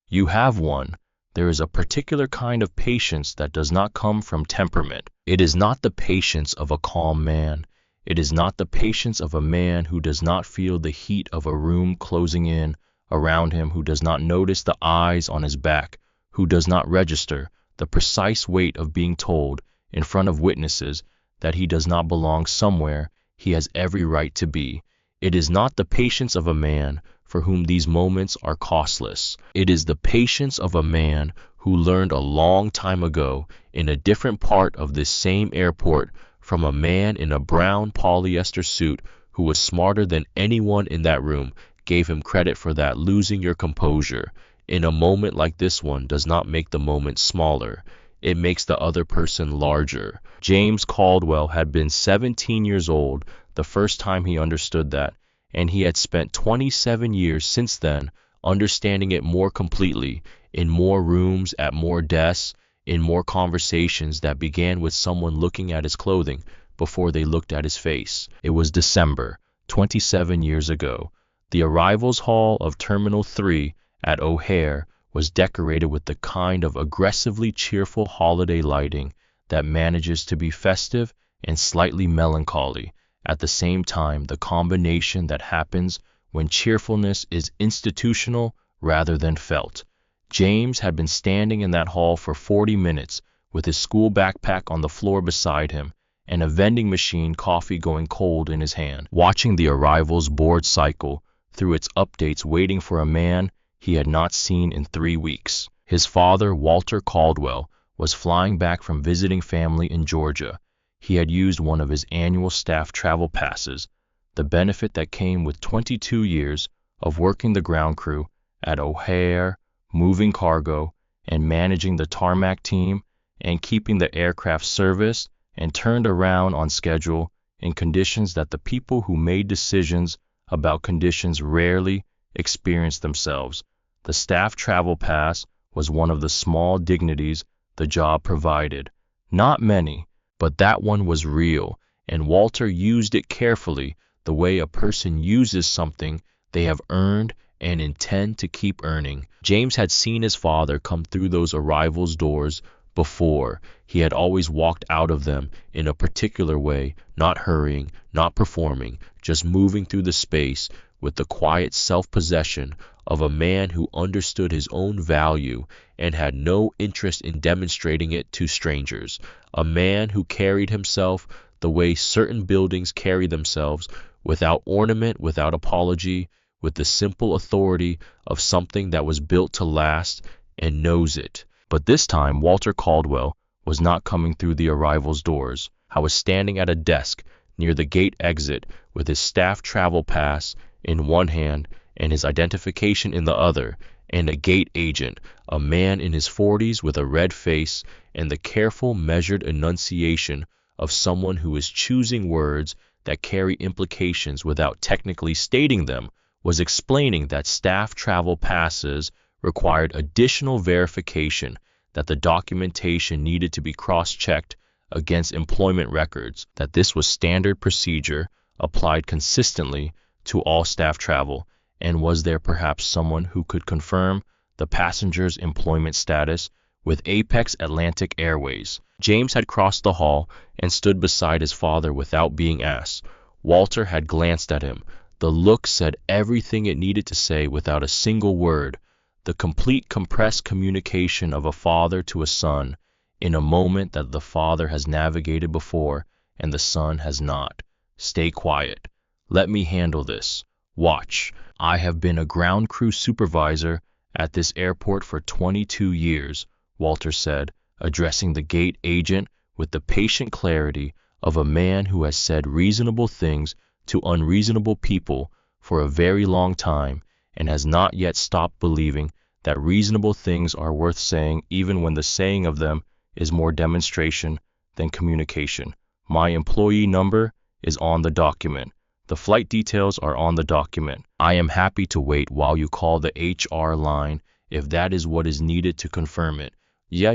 "You have one. There is a particular kind of patience that does not come from temperament. It is not the patience of a calm man. It is not the patience of a man who does not feel the heat of a room closing in around him, who does not notice the eyes on his back, who does not register the precise weight of being told in front of witnesses that he does not belong somewhere he has every right to be. It is not the patience of a man for whom these moments are costless. It is the patience of a man who learned a long time ago in a different part of this same airport from a man in a brown polyester suit who was smarter than anyone in that room gave him credit for that. Losing your composure in a moment like this one does not make the moment smaller. It makes the other person larger. James Caldwell had been 17 years old the first time he understood that, and he had spent 27 years since then understanding it more completely, in more rooms, at more desks, in more conversations that began with someone looking at his clothing before they looked at his face. It was December, 27 years ago. The arrivals hall of Terminal 3 at O'Hare was decorated with the kind of aggressively cheerful holiday lighting that manages to be festive and slightly melancholy at the same time, the combination that happens when cheerfulness is institutional rather than felt. James had been standing in that hall for 40 minutes with his school backpack on the floor beside him and a vending machine coffee going cold in his hand, watching the arrivals board cycle through its updates, waiting for a man he had not seen in 3 weeks. His father, Walter Caldwell, was flying back from visiting family in Georgia. He had used one of his annual staff travel passes, the benefit that came with 22 years of working the ground crew at O'Hare, moving cargo, and managing the tarmac team, and keeping the aircraft serviced and turned around on schedule in conditions that the people who made decisions about conditions rarely experienced themselves. The staff travel pass was one of the small dignities the job provided. Not many, but that one was real, and Walter used it carefully, the way a person uses something they have earned and intend to keep earning. James had seen his father come through those arrivals doors before. He had always walked out of them in a particular way, not hurrying, not performing, just moving through the space with the quiet self-possession of a man who understood his own value and had no interest in demonstrating it to strangers. A man who carried himself the way certain buildings carry themselves, without ornament, without apology, with the simple authority of something that was built to last and knows it. But this time, Walter Caldwell was not coming through the arrivals doors. I was standing at a desk near the gate exit with his staff travel pass in one hand and his identification in the other, and a gate agent, a man in his 40s with a red face and the careful, measured enunciation of someone who is choosing words that carry implications without technically stating them, was explaining that staff travel passes required additional verification, that the documentation needed to be cross-checked against employment records, that this was standard procedure applied consistently to all staff travel, and was there perhaps someone who could confirm the passenger's employment status with Apex Atlantic Airways? James had crossed the hall and stood beside his father without being asked. Walter had glanced at him. The look said everything it needed to say without a single word. The complete compressed communication of a father to a son in a moment that the father has navigated before and the son has not. Stay quiet. Let me handle this. Watch. I have been a ground crew supervisor at this airport for 22 years, Walter said, addressing the gate agent with the patient clarity of a man who has said reasonable things to unreasonable people for a very long time and has not yet stopped believing that reasonable things are worth saying even when the saying of them is more demonstration than communication. My employee number is on the document. The flight details are on the document. I am happy to wait while you call the HR line if that is what is needed to confirm it. Yeah.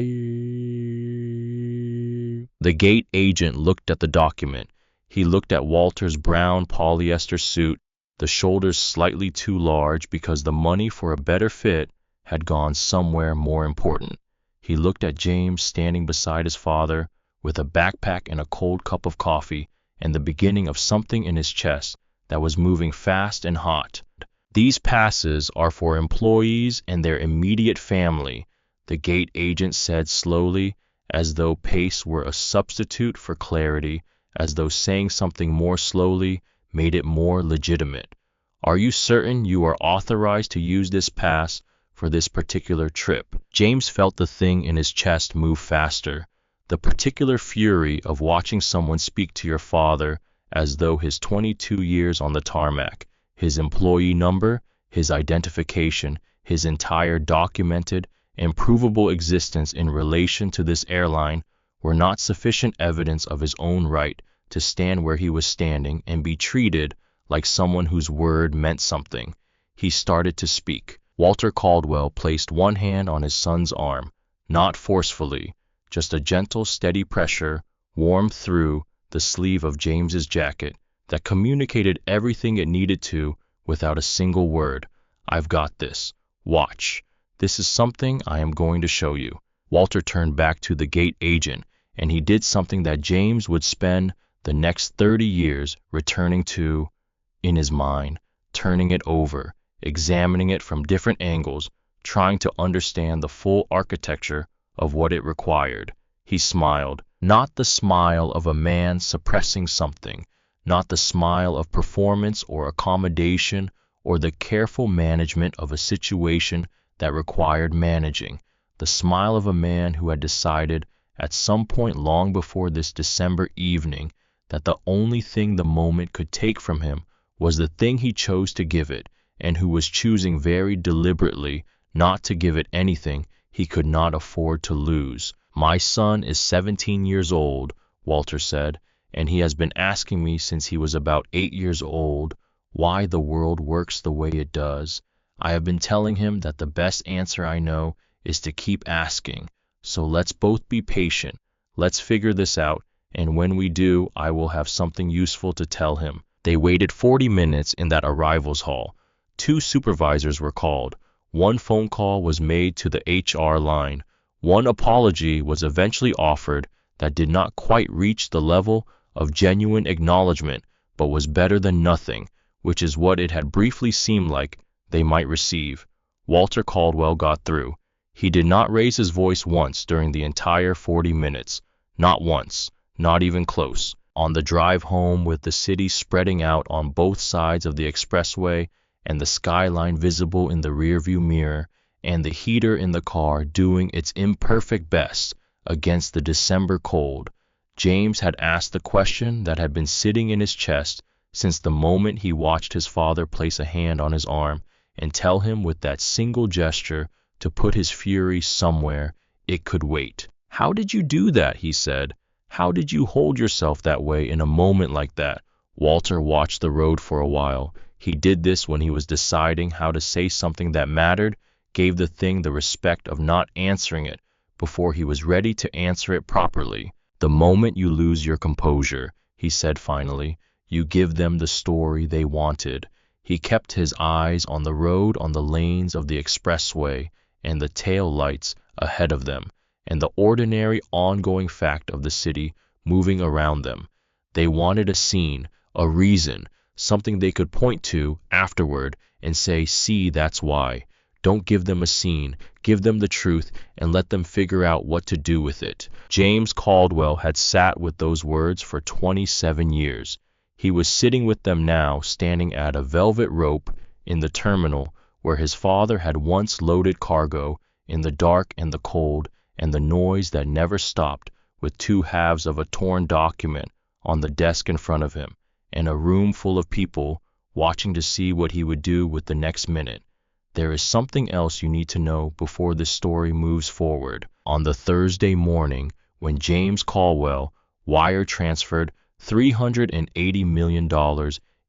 The gate agent looked at the document. He looked at Walter's brown polyester suit, the shoulders slightly too large because the money for a better fit had gone somewhere more important. He looked at James standing beside his father with a backpack and a cold cup of coffee and the beginning of something in his chest that was moving fast and hot. These passes are for employees and their immediate family, the gate agent said slowly, as though pace were a substitute for clarity, as though saying something more slowly made it more legitimate. Are you certain you are authorized to use this pass for this particular trip? James felt the thing in his chest move faster, the particular fury of watching someone speak to your father as though his 22 years on the tarmac, his employee number, his identification, his entire documented and provable existence in relation to this airline were not sufficient evidence of his own right to stand where he was standing and be treated like someone whose word meant something. He started to speak. Walter Caldwell placed one hand on his son's arm, not forcefully, just a gentle, steady pressure, warm through the sleeve of James's jacket, that communicated everything it needed to without a single word. I've got this. Watch. This is something I am going to show you. Walter turned back to the gate agent, and he did something that James would spend the next 30 years returning to in his mind, turning it over, examining it from different angles, trying to understand the full architecture of what it required. He smiled, not the smile of a man suppressing something, not the smile of performance or accommodation or the careful management of a situation that required managing, the smile of a man who had decided at some point long before this December evening that the only thing the moment could take from him was the thing he chose to give it, and who was choosing very deliberately not to give it anything he could not afford to lose. My son is 17 years old, Walter said, and he has been asking me since he was about 8 years old why the world works the way it does. I have been telling him that the best answer I know is to keep asking. So let's both be patient. Let's figure this out, and when we do, I will have something useful to tell him. They waited 40 minutes in that arrivals hall. 2 supervisors were called. 1 phone call was made to the HR line. 1 apology was eventually offered that did not quite reach the level of genuine acknowledgement, but was better than nothing, which is what it had briefly seemed like they might receive. Walter Caldwell got through. He did not raise his voice once during the entire 40 minutes. Not once, not even close. On the drive home, with the city spreading out on both sides of the expressway and the skyline visible in the rearview mirror, and the heater in the car doing its imperfect best against the December cold, James had asked the question that had been sitting in his chest since the moment he watched his father place a hand on his arm and tell him with that single gesture to put his fury somewhere it could wait. "How did you do that?" he said. How did you hold yourself that way in a moment like that? Walter watched the road for a while. He did this when he was deciding how to say something that mattered, gave the thing the respect of not answering it before he was ready to answer it properly. The moment you lose your composure, he said finally, you give them the story they wanted. He kept his eyes on the road, on the lanes of the expressway and the tail lights ahead of them, and the ordinary ongoing fact of the city moving around them. They wanted a scene, a reason, something they could point to afterward and say, see, that's why. Don't give them a scene, give them the truth and let them figure out what to do with it. James Caldwell had sat with those words for 27 years. He was sitting with them now, standing at a velvet rope in the terminal where his father had once loaded cargo, in the dark and the cold and the noise that never stopped, with two halves of a torn document on the desk in front of him, and a room full of people watching to see what he would do with the next minute. There is something else you need to know before this story moves forward. On the Thursday morning, when James Caldwell wire transferred $380 million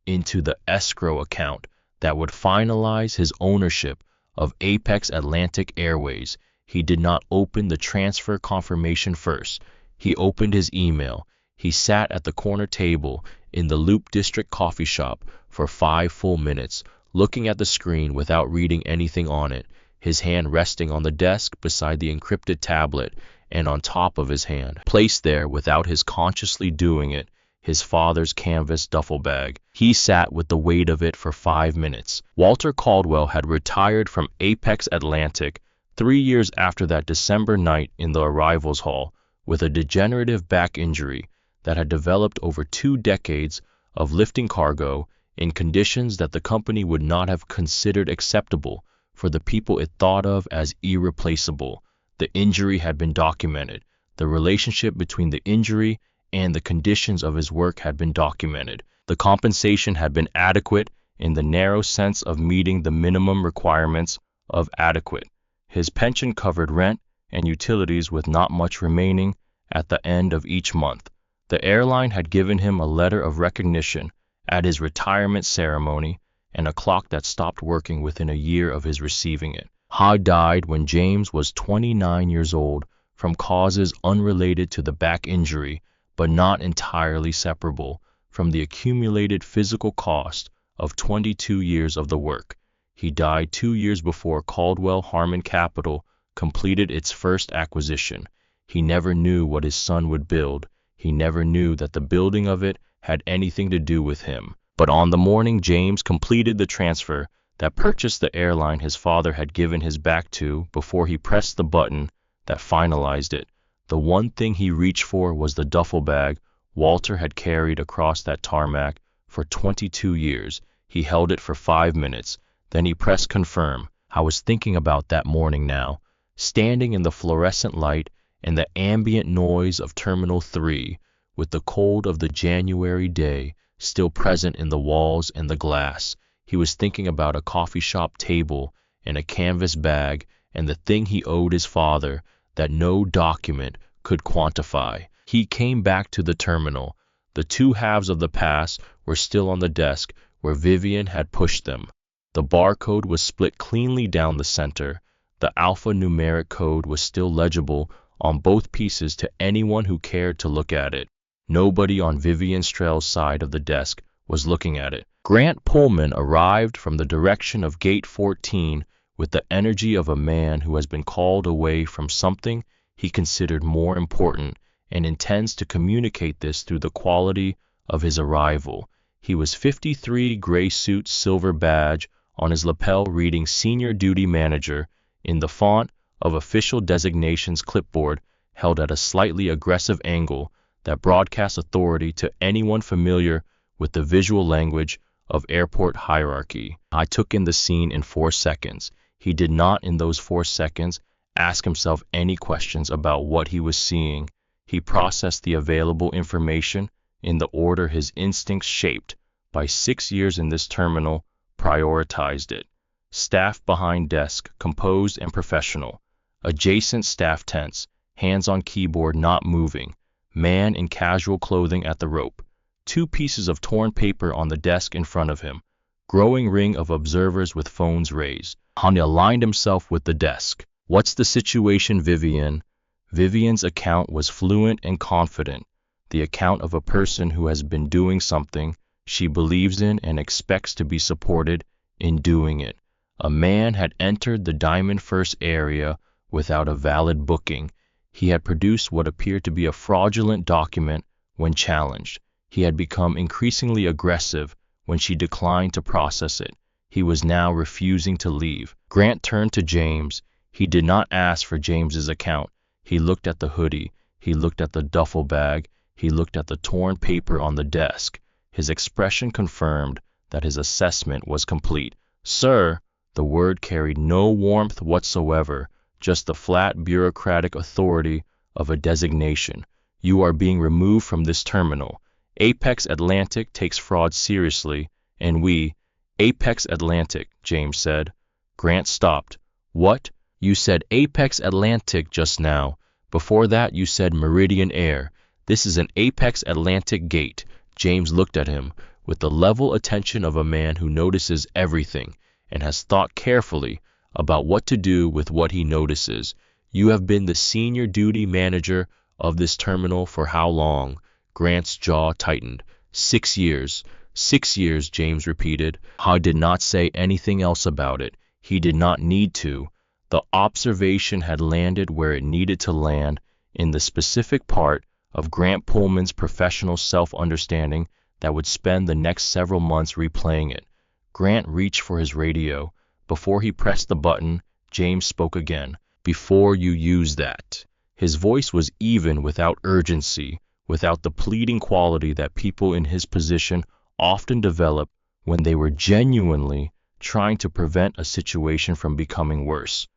into the escrow account that would finalize his ownership of Apex Atlantic Airways, he did not open the transfer confirmation first. He opened his email. He sat at the corner table in the Loop District coffee shop for 5 full minutes, looking at the screen without reading anything on it, his hand resting on the desk beside the encrypted tablet, and on top of his hand, placed there without his consciously doing it, his father's canvas duffel bag. He sat with the weight of it for 5 minutes. Walter Caldwell had retired from Apex Atlantic 3 years after that December night in the arrivals hall with a degenerative back injury that had developed over 2 decades of lifting cargo in conditions that the company would not have considered acceptable for the people it thought of as irreplaceable. The injury had been documented. The relationship between the injury and the conditions of his work had been documented. The compensation had been adequate in the narrow sense of meeting the minimum requirements of adequate. His pension covered rent and utilities with not much remaining at the end of each month. The airline had given him a letter of recognition at his retirement ceremony and a clock that stopped working within a year of his receiving it. Ha died when James was 29 years old from causes unrelated to the back injury, but not entirely separable from the accumulated physical cost of 22 years of the work. He died 2 years before Caldwell Harmon Capital completed its first acquisition. He never knew what his son would build. He never knew that the building of it had anything to do with him. But on the morning James completed the transfer that purchased the airline his father had given his back to before he pressed the button that finalized it, the one thing he reached for was the duffel bag Walter had carried across that tarmac for 22 years. He held it for 5 minutes. Then he pressed confirm. I was thinking about that morning now, standing in the fluorescent light and the ambient noise of Terminal 3, with the cold of the January day still present in the walls and the glass. He was thinking about a coffee shop table and a canvas bag and the thing he owed his father that no document could quantify. He came back to the terminal. The 2 halves of the pass were still on the desk where Vivian had pushed them. The barcode was split cleanly down the center. The alphanumeric code was still legible on both pieces to anyone who cared to look at it. Nobody on Vivian Strell's side of the desk was looking at it. Grant Pullman arrived from the direction of Gate 14 with the energy of a man who has been called away from something he considered more important and intends to communicate this through the quality of his arrival. He was 53, gray suit, silver badge on his lapel reading Senior Duty Manager in the font of official designations clipboard held at a slightly aggressive angle that broadcast authority to anyone familiar with the visual language of airport hierarchy. I took in the scene in 4 seconds. He did not in those 4 seconds ask himself any questions about what he was seeing. He processed the available information in the order his instincts shaped by 6 years in this terminal prioritized it. Staff behind desk, composed and professional. Adjacent staff tense, hands on keyboard not moving. man in casual clothing at the rope, 2 pieces of torn paper on the desk in front of him, growing ring of observers with phones raised. Han aligned himself with the desk. What's the situation, Vivian? Vivian's account was fluent and confident, the account of a person who has been doing something she believes in and expects to be supported in doing it. A man had entered the Diamond First area without a valid booking. He had produced what appeared to be a fraudulent document when challenged. He had become increasingly aggressive when she declined to process it. He was now refusing to leave. Grant turned to James. He did not ask for James's account. He looked at the hoodie. He looked at the duffel bag. He looked at the torn paper on the desk. His expression confirmed that his assessment was complete. Sir, the word carried no warmth whatsoever, just the flat bureaucratic authority of a designation. You are being removed from this terminal. Apex Atlantic takes fraud seriously, and we, Apex Atlantic, James said. Grant stopped. What? You said Apex Atlantic just now. Before that you said Meridian Air. This is an Apex Atlantic gate. James looked at him with the level attention of a man who notices everything and has thought carefully about what to do with what he notices. You have been the senior duty manager of this terminal for how long? Grant's jaw tightened. 6 years. 6 years, James repeated. Han did not say anything else about it. He did not need to. The observation had landed where it needed to land, in the specific part of Grant Pullman's professional self-understanding that would spend the next several months replaying it. Grant reached for his radio. Before he pressed the button, James spoke again. Before you use that. His voice was even, without urgency, without the pleading quality that people in his position often develop when they were genuinely trying to prevent a situation from becoming worse.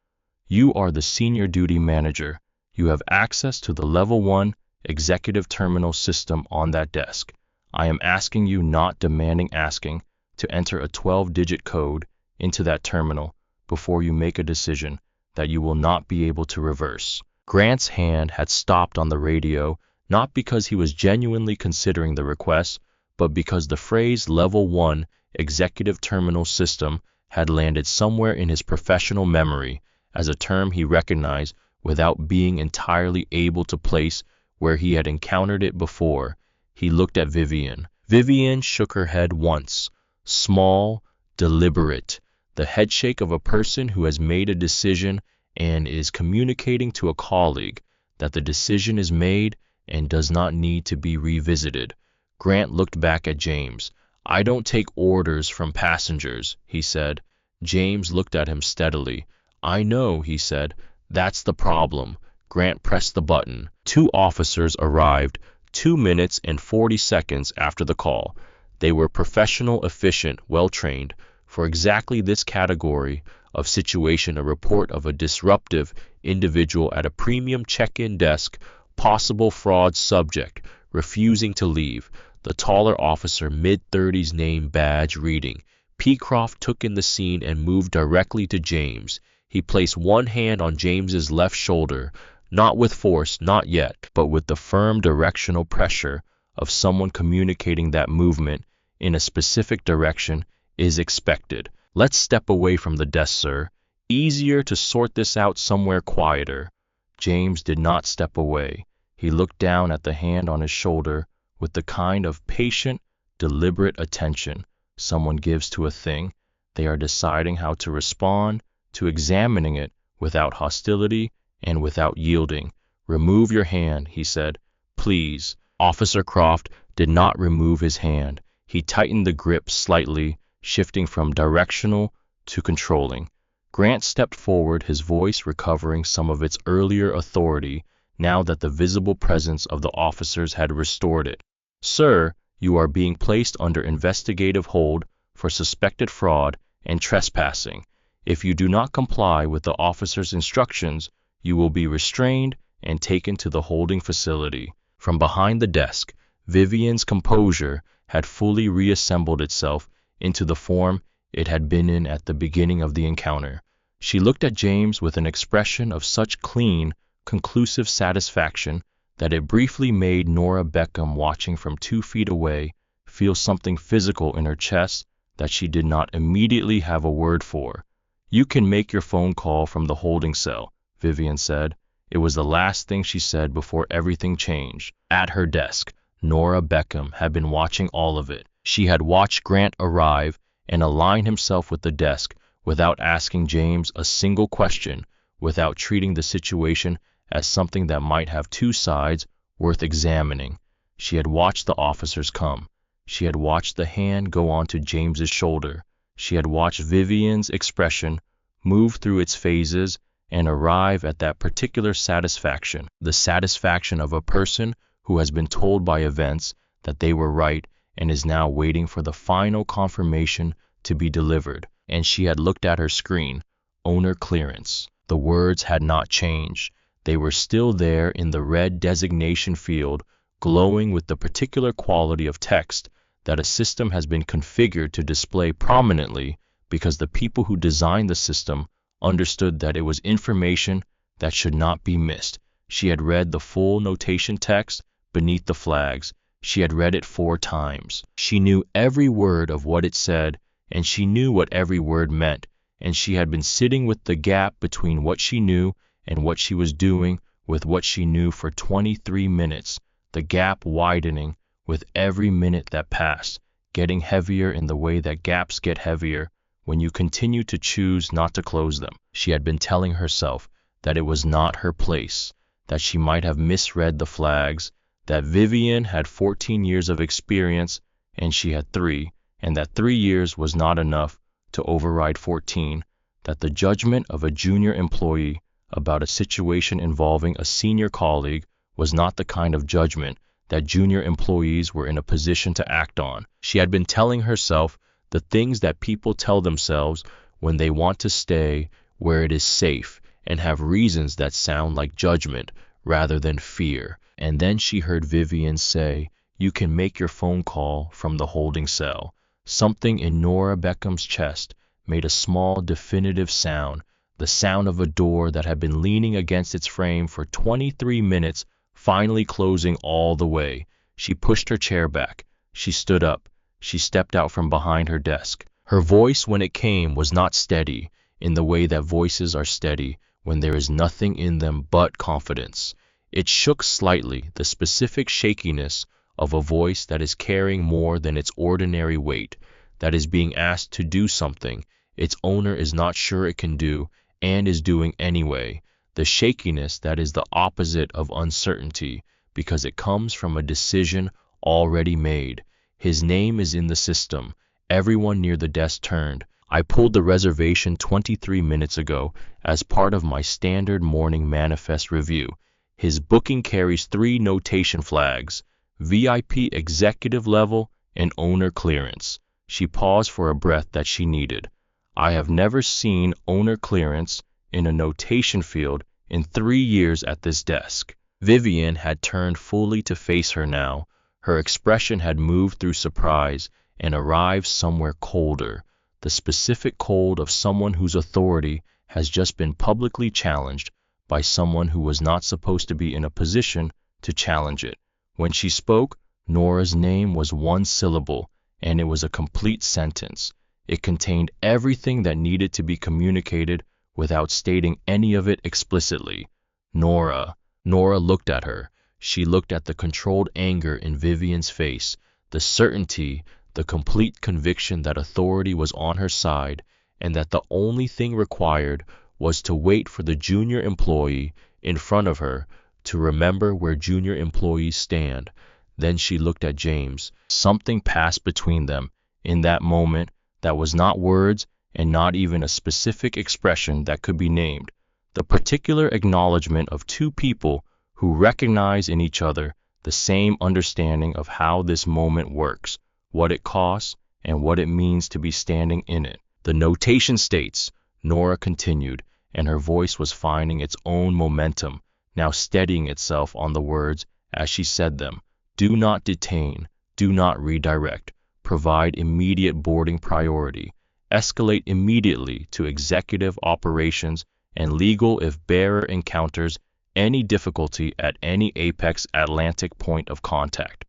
You are the senior duty manager. You have access to the Level 1 executive terminal system on that desk. I am asking you, not demanding asking, to enter a 12-digit code into that terminal before you make a decision that you will not be able to reverse. Grant's hand had stopped on the radio, not because he was genuinely considering the request, but because the phrase Level 1 executive terminal system had landed somewhere in his professional memory as a term he recognized without being entirely able to place where he had encountered it before. He looked at Vivian. Vivian shook her head once. Small, deliberate, the headshake of a person who has made a decision and is communicating to a colleague that the decision is made and does not need to be revisited. Grant looked back at James. I don't take orders from passengers, he said. James looked at him steadily. I know, he said. That's the problem. Grant pressed the button. 2 officers arrived 2 minutes and 40 seconds after the call. They were professional, efficient, well-trained for exactly this category of situation, a report of a disruptive individual at a premium check-in desk, possible fraud subject, refusing to leave. The taller officer, mid-30s, name badge reading. Peacroft took in the scene and moved directly to James. He placed one hand on James's left shoulder, not with force, not yet, but with the firm directional pressure of someone communicating that movement in a specific direction is expected. Let's step away from the desk, sir. Easier to sort this out somewhere quieter. James did not step away. He looked down at the hand on his shoulder with the kind of patient, deliberate attention someone gives to a thing they are deciding how to respond to, examining it without hostility and without yielding. Remove your hand, he said. Please. Officer Croft did not remove his hand. He tightened the grip slightly, shifting from directional to controlling. Grant stepped forward, his voice recovering some of its earlier authority now that the visible presence of the officers had restored it. Sir, you are being placed under investigative hold for suspected fraud and trespassing. If you do not comply with the officer's instructions, you will be restrained and taken to the holding facility. From behind the desk, Vivian's composure had fully reassembled itself into the form it had been in at the beginning of the encounter. She looked at James with an expression of such clean, conclusive satisfaction that it briefly made Nora Beckham, watching from 2 feet away, feel something physical in her chest that she did not immediately have a word for. "You can make your phone call from the holding cell," Vivian said. It was the last thing she said before everything changed. At her desk, Nora Beckham had been watching all of it. She had watched Grant arrive and align himself with the desk without asking James a single question, without treating the situation as something that might have two sides worth examining. She had watched the officers come. She had watched the hand go onto James's shoulder. She had watched Vivian's expression move through its phases and arrive at that particular satisfaction, the satisfaction of a person who has been told by events that they were right and is now waiting for the final confirmation to be delivered. And she had looked at her screen, owner clearance. The words had not changed. They were still there in the red designation field, glowing with the particular quality of text that a system has been configured to display prominently because the people who designed the system understood that it was information that should not be missed. She had read the full notation text beneath the flags. She had read it 4 times. She knew every word of what it said, and she knew what every word meant, and she had been sitting with the gap between what she knew and what she was doing with what she knew for 23 minutes, the gap widening with every minute that passed, getting heavier in the way that gaps get heavier when you continue to choose not to close them. She had been telling herself that it was not her place, that she might have misread the flags, that Vivian had 14 years of experience and she had 3, and that 3 years was not enough to override 14, that the judgment of a junior employee about a situation involving a senior colleague was not the kind of judgment that junior employees were in a position to act on. She had been telling herself the things that people tell themselves when they want to stay where it is safe and have reasons that sound like judgment rather than fear. And then she heard Vivian say, "You can make your phone call from the holding cell." Something in Nora Beckham's chest made a small definitive sound, the sound of a door that had been leaning against its frame for 23 minutes, finally closing all the way. She pushed her chair back. She stood up. She stepped out from behind her desk. Her voice, when it came, was not steady in the way that voices are steady when there is nothing in them but confidence. It shook slightly, the specific shakiness of a voice that is carrying more than its ordinary weight, that is being asked to do something its owner is not sure it can do and is doing anyway. The shakiness that is the opposite of uncertainty because it comes from a decision already made. His name is in the system. Everyone near the desk turned. "I pulled the reservation 23 minutes ago as part of my standard morning manifest review. His booking carries 3 notation flags: VIP executive level and owner clearance." She paused for a breath that she needed. "I have never seen owner clearance in a notation field in 3 years at this desk." Vivian had turned fully to face her now. Her expression had moved through surprise and arrived somewhere colder, the specific cold of someone whose authority has just been publicly challenged by someone who was not supposed to be in a position to challenge it. When she spoke, Nora's name was 1 syllable, and it was a complete sentence. It contained everything that needed to be communicated without stating any of it explicitly. Nora. Nora looked at her. She looked at the controlled anger in Vivian's face, the certainty, the complete conviction that authority was on her side, and that the only thing required was to wait for the junior employee in front of her to remember where junior employees stand. Then she looked at James. Something passed between them in that moment that was not words and not even a specific expression that could be named. The particular acknowledgement of 2 people who recognize in each other the same understanding of how this moment works, what it costs, and what it means to be standing in it. "The notation states," Nora continued, and her voice was finding its own momentum, now steadying itself on the words as she said them. "Do not detain, do not redirect, provide immediate boarding priority, escalate immediately to executive operations and legal if bearer encounters any difficulty at any apex Atlantic point of contact.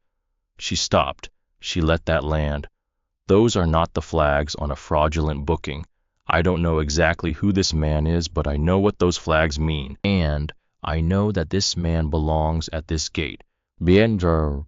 She stopped. She let that land. Those are not the flags on a fraudulent booking. I don't know exactly who this man is, but I know what those flags mean. And I know that this man belongs at this gate. Bien, girl.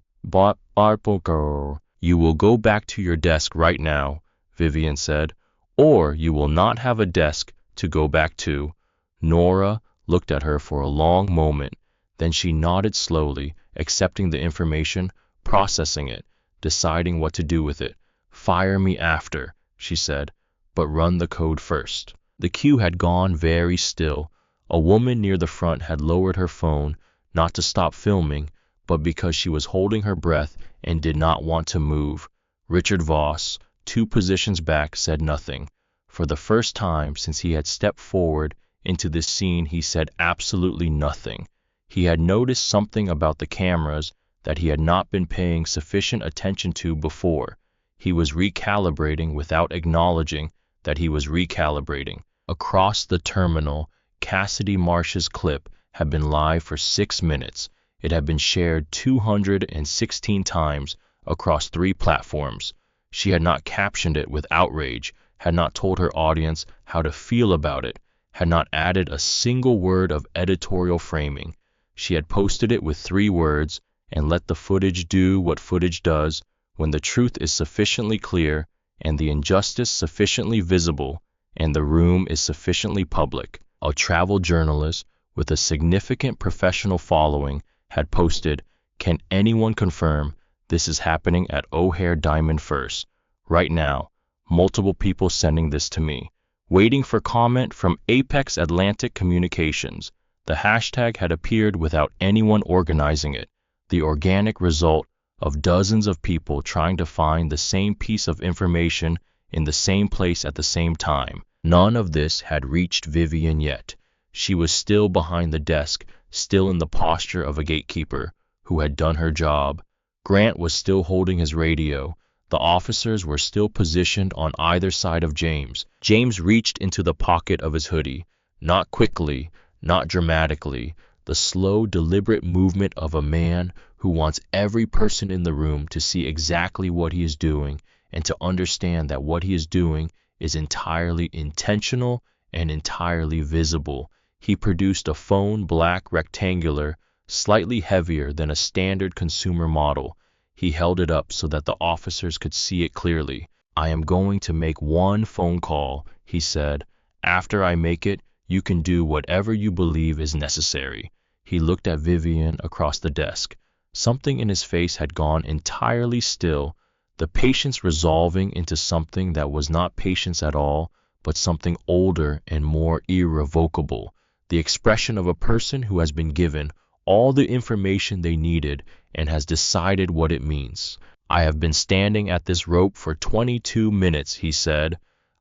You will go back to your desk right now, Vivian said, or you will not have a desk to go back to. Nora looked at her for a long moment. Then she nodded slowly, accepting the information, processing it, deciding what to do with it. Fire me after, she said, but run the code first. The queue had gone very still. A woman near the front had lowered her phone, not to stop filming, but because she was holding her breath and did not want to move. Richard Voss, 2 positions back, said nothing. For the first time since he had stepped forward into this scene, he said absolutely nothing. He had noticed something about the cameras that he had not been paying sufficient attention to before. He was recalibrating without acknowledging that he was recalibrating. Across the terminal, Cassidy Marsh's clip had been live for 6 minutes. It had been shared 216 times across 3 platforms. She had not captioned it with outrage, had not told her audience how to feel about it, had not added a single word of editorial framing. She had posted it with 3 words and let the footage do what footage does when the truth is sufficiently clear and the injustice sufficiently visible and the room is sufficiently public. A travel journalist with a significant professional following had posted, "Can anyone confirm this is happening at O'Hare Diamond First? Right now." Multiple people sending this to me. Waiting for comment from Apex Atlantic Communications. The hashtag had appeared without anyone organizing it. The organic result of dozens of people trying to find the same piece of information in the same place at the same time. None of this had reached Vivian yet. She was still behind the desk, still in the posture of a gatekeeper who had done her job. Grant was still holding his radio. The officers were still positioned on either side of James. James reached into the pocket of his hoodie, not quickly, not dramatically, the slow, deliberate movement of a man who wants every person in the room to see exactly what he is doing and to understand that what he is doing is entirely intentional and entirely visible. He produced a phone black rectangular, slightly heavier than a standard consumer model. He held it up so that the officers could see it clearly. "I am going to make one phone call," he said. "After I make it, you can do whatever you believe is necessary." He looked at Vivian across the desk. Something in his face had gone entirely still, the patience resolving into something that was not patience at all, but something older and more irrevocable. The expression of a person who has been given all the information they needed and has decided what it means. "I have been standing at this rope for 22 minutes, he said.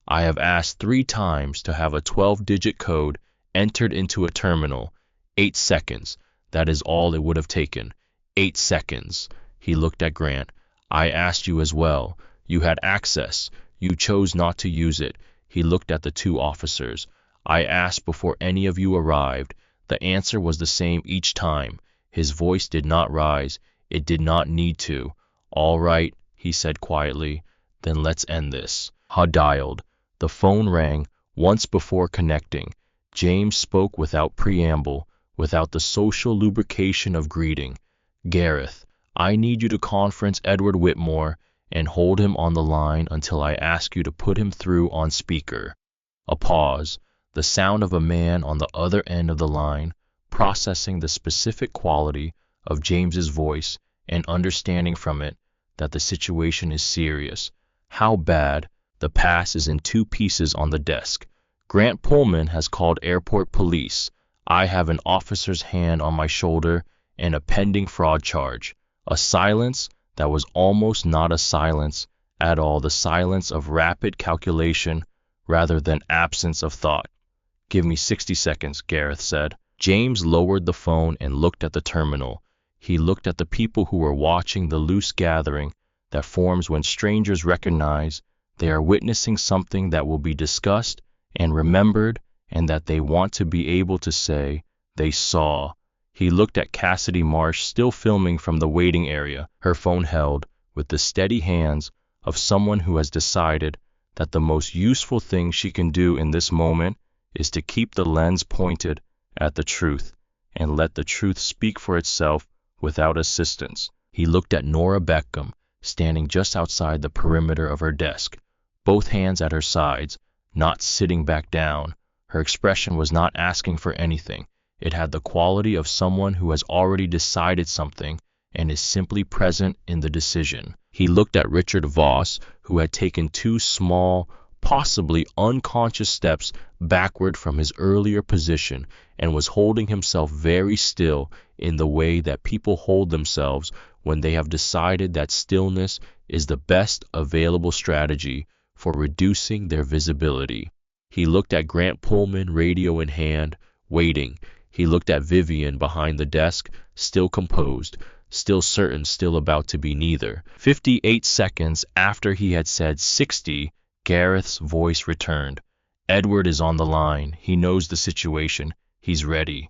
"I have asked 3 times to have a 12-digit code entered into a terminal. 8 seconds. That is all it would have taken. 8 seconds. He looked at Grant. "I asked you as well. You had access. You chose not to use it." He looked at the 2 officers. "I asked before any of you arrived. The answer was the same each time." His voice did not rise. It did not need to. "All right," he said quietly. "Then let's end this." Ha dialed. The phone rang once before connecting. James spoke without preamble, without the social lubrication of greeting. "Gareth, I need you to conference Edward Whitmore and hold him on the line until I ask you to put him through on speaker." A pause. The sound of a man on the other end of the line, processing the specific quality of James's voice and understanding from it that the situation is serious. How bad? The pass is in 2 pieces on the desk. "Grant Pullman has called airport police. I have an officer's hand on my shoulder and a pending fraud charge." A silence that was almost not a silence at all, the silence of rapid calculation rather than absence of thought. "Give me 60 seconds, Gareth said. James lowered the phone and looked at the terminal. He looked at the people who were watching the loose gathering that forms when strangers recognize they are witnessing something that will be discussed and remembered and that they want to be able to say they saw. He looked at Cassidy Marsh still filming from the waiting area, her phone held with the steady hands of someone who has decided that the most useful thing she can do in this moment is to keep the lens pointed at the truth and let the truth speak for itself without assistance. He looked at Nora Beckham, standing just outside the perimeter of her desk, both hands at her sides, not sitting back down. Her expression was not asking for anything. It had the quality of someone who has already decided something and is simply present in the decision. He looked at Richard Voss, who had taken two small, possibly unconscious steps backward from his earlier position and was holding himself very still in the way that people hold themselves when they have decided that stillness is the best available strategy for reducing their visibility. He looked at Grant Pullman, radio in hand, waiting. He looked at Vivian behind the desk, still composed, still certain, still about to be neither. 58 seconds after he had said 60, Gareth's voice returned. Edward is on the line. He knows the situation. He's ready.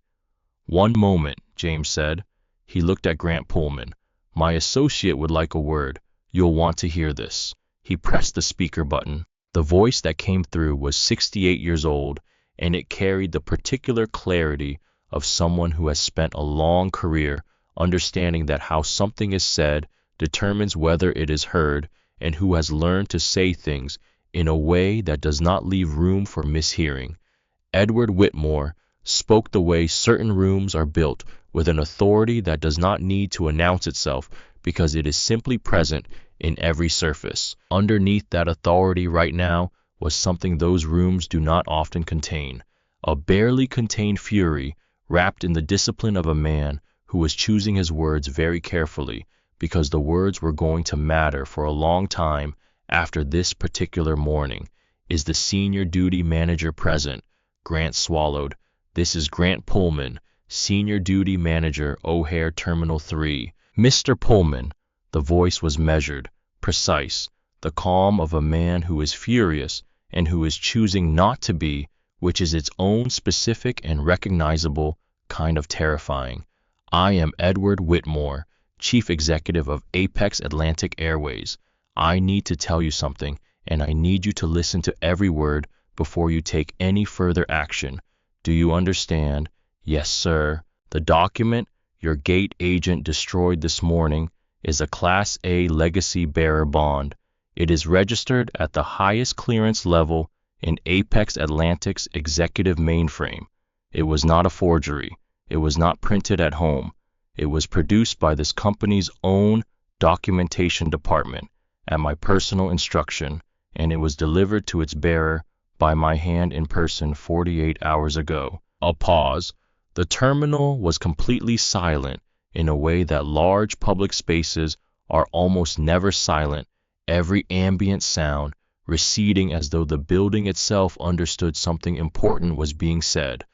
One moment, James said. He looked at Grant Pullman. My associate would like a word. You'll want to hear this. He pressed the speaker button. The voice that came through was 68 years old, and it carried the particular clarity of someone who has spent a long career understanding that how something is said determines whether it is heard, and who has learned to say things in a way that does not leave room for mishearing. Edward Whitmore spoke the way certain rooms are built, with an authority that does not need to announce itself because it is simply present in every surface. Underneath that authority right now was something those rooms do not often contain, a barely contained fury wrapped in the discipline of a man who was choosing his words very carefully because the words were going to matter for a long time after this particular morning. Is the senior duty manager present? Grant swallowed. This is Grant Pullman, Senior Duty Manager, O'Hare Terminal 3. Mr. Pullman. The voice was measured, precise, the calm of a man who is furious and who is choosing not to be, which is its own specific and recognizable kind of terrifying. I am Edward Whitmore, Chief Executive of Apex Atlantic Airways. I need to tell you something, and I need you to listen to every word before you take any further action. Do you understand? Yes, sir. The document your gate agent destroyed this morning is a Class A legacy bearer bond. It is registered at the highest clearance level in Apex Atlantic's executive mainframe. It was not a forgery. It was not printed at home. It was produced by this company's own documentation department at my personal instruction, and it was delivered to its bearer by my hand in person 48 hours ago. A pause. The terminal was completely silent in a way that large public spaces are almost never silent, every ambient sound receding as though the building itself understood something important was being said.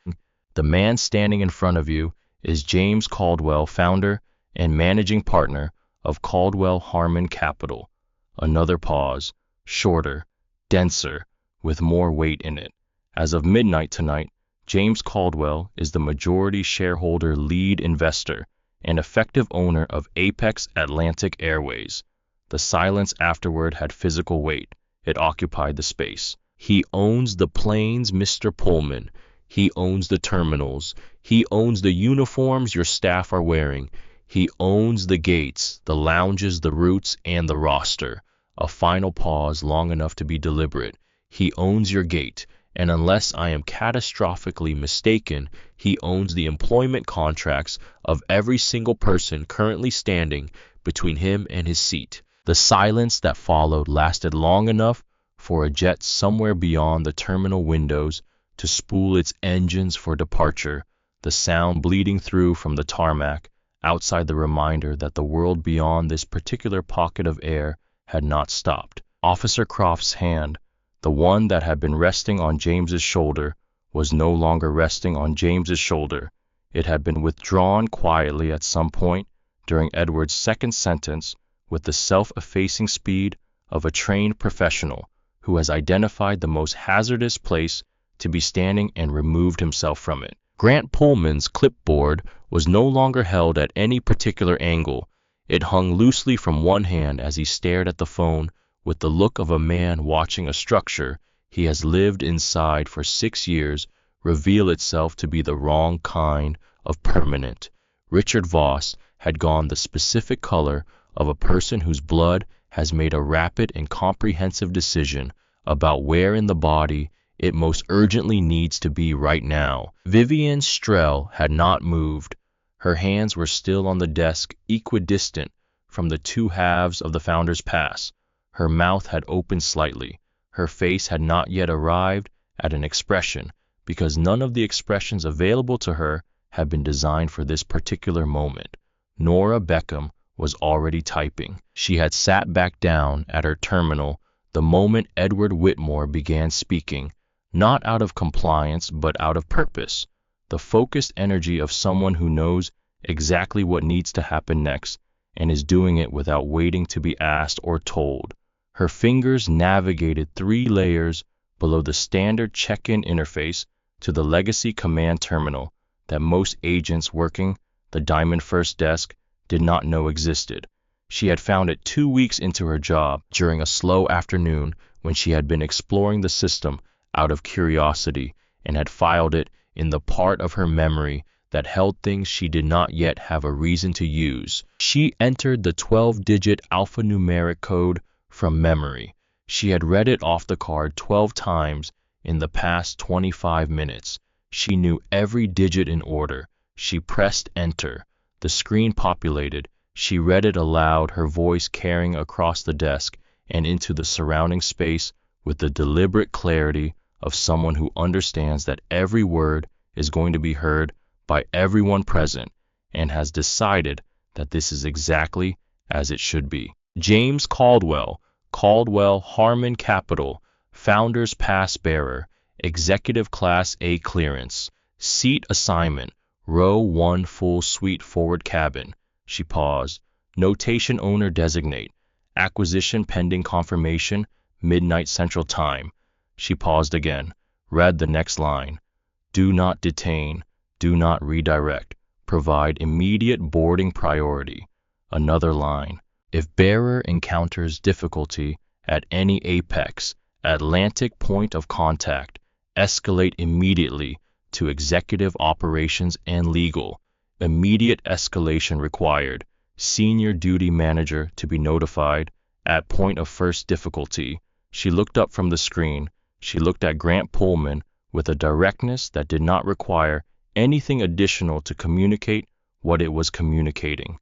The man standing in front of you is James Caldwell, founder and managing partner of Caldwell Harmon Capital. Another pause, shorter, denser, with more weight in it. As of midnight tonight, James Caldwell is the majority shareholder, lead investor, and effective owner of Apex Atlantic Airways. The silence afterward had physical weight. It occupied the space. He owns the planes, Mr. Pullman. He owns the terminals. He owns the uniforms your staff are wearing. He owns the gates, the lounges, the routes, and the roster. A final pause long enough to be deliberate. He owns your gate, and unless I am catastrophically mistaken, he owns the employment contracts of every single person currently standing between him and his seat. The silence that followed lasted long enough for a jet somewhere beyond the terminal windows to spool its engines for departure, the sound bleeding through from the tarmac outside the reminder that the world beyond this particular pocket of air had not stopped. Officer Croft's hand, the one that had been resting on James's shoulder, was no longer resting on James's shoulder. It had been withdrawn quietly at some point during Edward's second sentence with the self-effacing speed of a trained professional who has identified the most hazardous place to be standing and removed himself from it. Grant Pullman's clipboard was no longer held at any particular angle. It hung loosely from one hand as he stared at the phone with the look of a man watching a structure he has lived inside for 6 years reveal itself to be the wrong kind of permanent. Richard Voss had gone the specific color of a person whose blood has made a rapid and comprehensive decision about where in the body it most urgently needs to be right now. Vivian Strell had not moved. Her hands were still on the desk, equidistant from the two halves of the founder's pass. Her mouth had opened slightly. Her face had not yet arrived at an expression, because none of the expressions available to her had been designed for this particular moment. Nora Beckham was already typing. She had sat back down at her terminal the moment Edward Whitmore began speaking, not out of compliance but out of purpose, the focused energy of someone who knows exactly what needs to happen next and is doing it without waiting to be asked or told. Her fingers navigated 3 layers below the standard check-in interface to the legacy command terminal that most agents working the Diamond First desk did not know existed. She had found it 2 weeks into her job during a slow afternoon when she had been exploring the system out of curiosity and had filed it in the part of her memory that held things she did not yet have a reason to use. She entered the 12-digit alphanumeric code from memory. She had read it off the card 12 times in the past 25 minutes. She knew every digit in order. She pressed enter. The screen populated. She read it aloud, her voice carrying across the desk and into the surrounding space with the deliberate clarity of someone who understands that every word is going to be heard by everyone present and has decided that this is exactly as it should be. James Caldwell, Caldwell Harmon Capital, Founders Pass Bearer, Executive Class A Clearance, Seat Assignment, Row 1 Full Suite Forward Cabin. She paused. Notation Owner Designate, Acquisition Pending Confirmation, Midnight Central Time. She paused again, read the next line. Do not detain, do not redirect, provide immediate boarding priority. Another line. If bearer encounters difficulty at any apex, Atlantic point of contact, escalate immediately to executive operations and legal. Immediate escalation required. Senior duty manager to be notified at point of first difficulty. She looked up from the screen. She looked at Grant Pullman with a directness that did not require anything additional to communicate what it was communicating.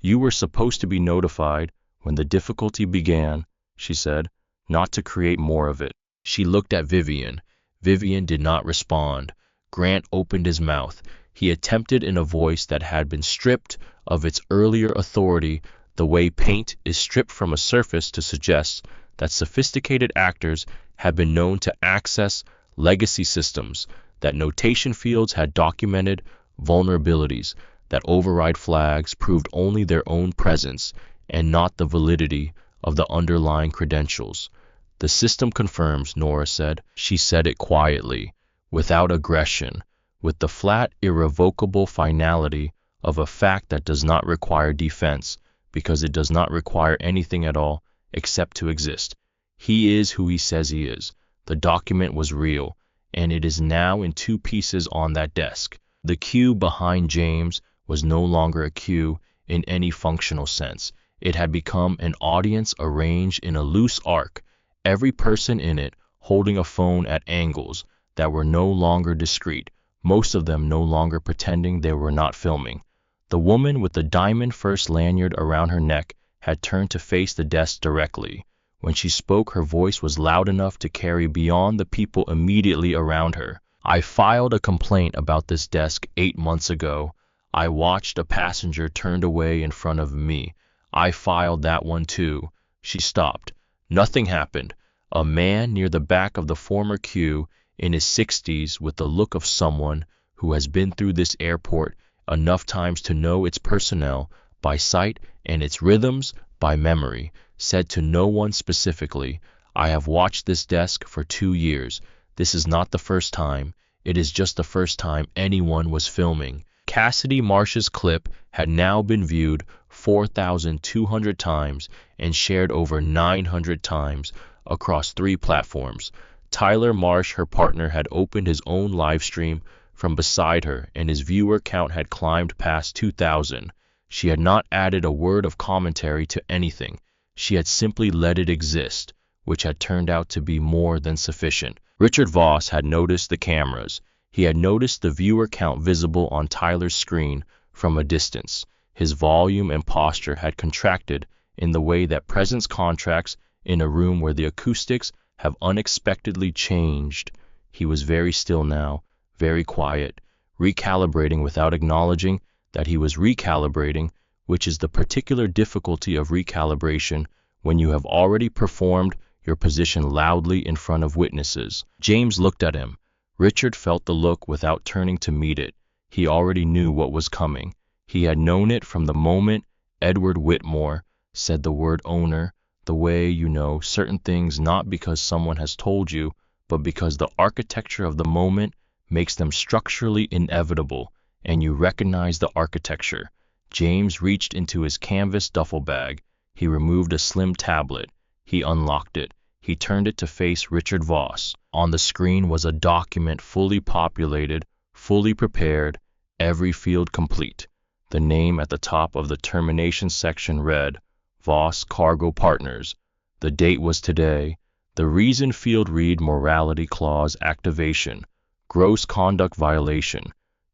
You were supposed to be notified when the difficulty began, she said, not to create more of it. She looked at Vivian. Vivian did not respond. Grant opened his mouth. He attempted in a voice that had been stripped of its earlier authority, the way paint is stripped from a surface, to suggest that sophisticated actors had been known to access legacy systems, that notation fields had documented vulnerabilities, that override flags proved only their own presence and not the validity of the underlying credentials. The system confirms, Nora said. She said it quietly, without aggression, with the flat, irrevocable finality of a fact that does not require defense, because it does not require anything at all except to exist. He is who he says he is. The document was real, and it is now in 2 pieces on that desk. The queue behind James was no longer a queue in any functional sense. It had become an audience arranged in a loose arc, every person in it holding a phone at angles that were no longer discrete, most of them no longer pretending they were not filming. The woman with the Diamond First lanyard around her neck had turned to face the desk directly. When she spoke, her voice was loud enough to carry beyond the people immediately around her. I filed a complaint about this desk 8 months ago. I watched a passenger turned away in front of me. I filed that one too. She stopped. Nothing happened. A man near the back of the former queue, in his 60s, with the look of someone who has been through this airport enough times to know its personnel by sight and its rhythms by memory, said to no one specifically, I have watched this desk for 2 years. This is not the first time. It is just the first time anyone was filming. Cassidy Marsh's clip had now been viewed 4,200 times and shared over 900 times across 3 platforms. Tyler Marsh, her partner, had opened his own live stream from beside her, and his viewer count had climbed past 2,000. She had not added a word of commentary to anything. She had simply let it exist, which had turned out to be more than sufficient. Richard Voss had noticed the cameras. He had noticed the viewer count visible on Tyler's screen from a distance. His volume and posture had contracted in the way that presence contracts in a room where the acoustics have unexpectedly changed. He was very still now, very quiet, recalibrating without acknowledging that he was recalibrating, which is the particular difficulty of recalibration when you have already performed your position loudly in front of witnesses. James looked at him. Richard felt the look without turning to meet it. He already knew what was coming. He had known it from the moment Edward Whitmore said the word owner, the way you know certain things not because someone has told you, but because the architecture of the moment makes them structurally inevitable, and you recognize the architecture. James reached into his canvas duffel bag. He removed a slim tablet. He unlocked it. He turned it to face Richard Voss. On the screen was a document fully populated, fully prepared, every field complete. The name at the top of the termination section read, Voss Cargo Partners. The date was today. The reason field read Morality Clause Activation, Gross Conduct Violation,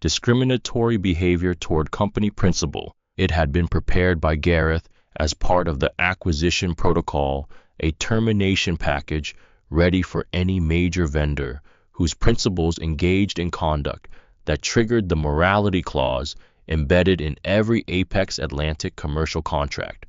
Discriminatory Behavior toward Company Principal. It had been prepared by Gareth as part of the acquisition protocol, a termination package ready for any major vendor whose principals engaged in conduct that triggered the morality clause embedded in every Apex Atlantic commercial contract.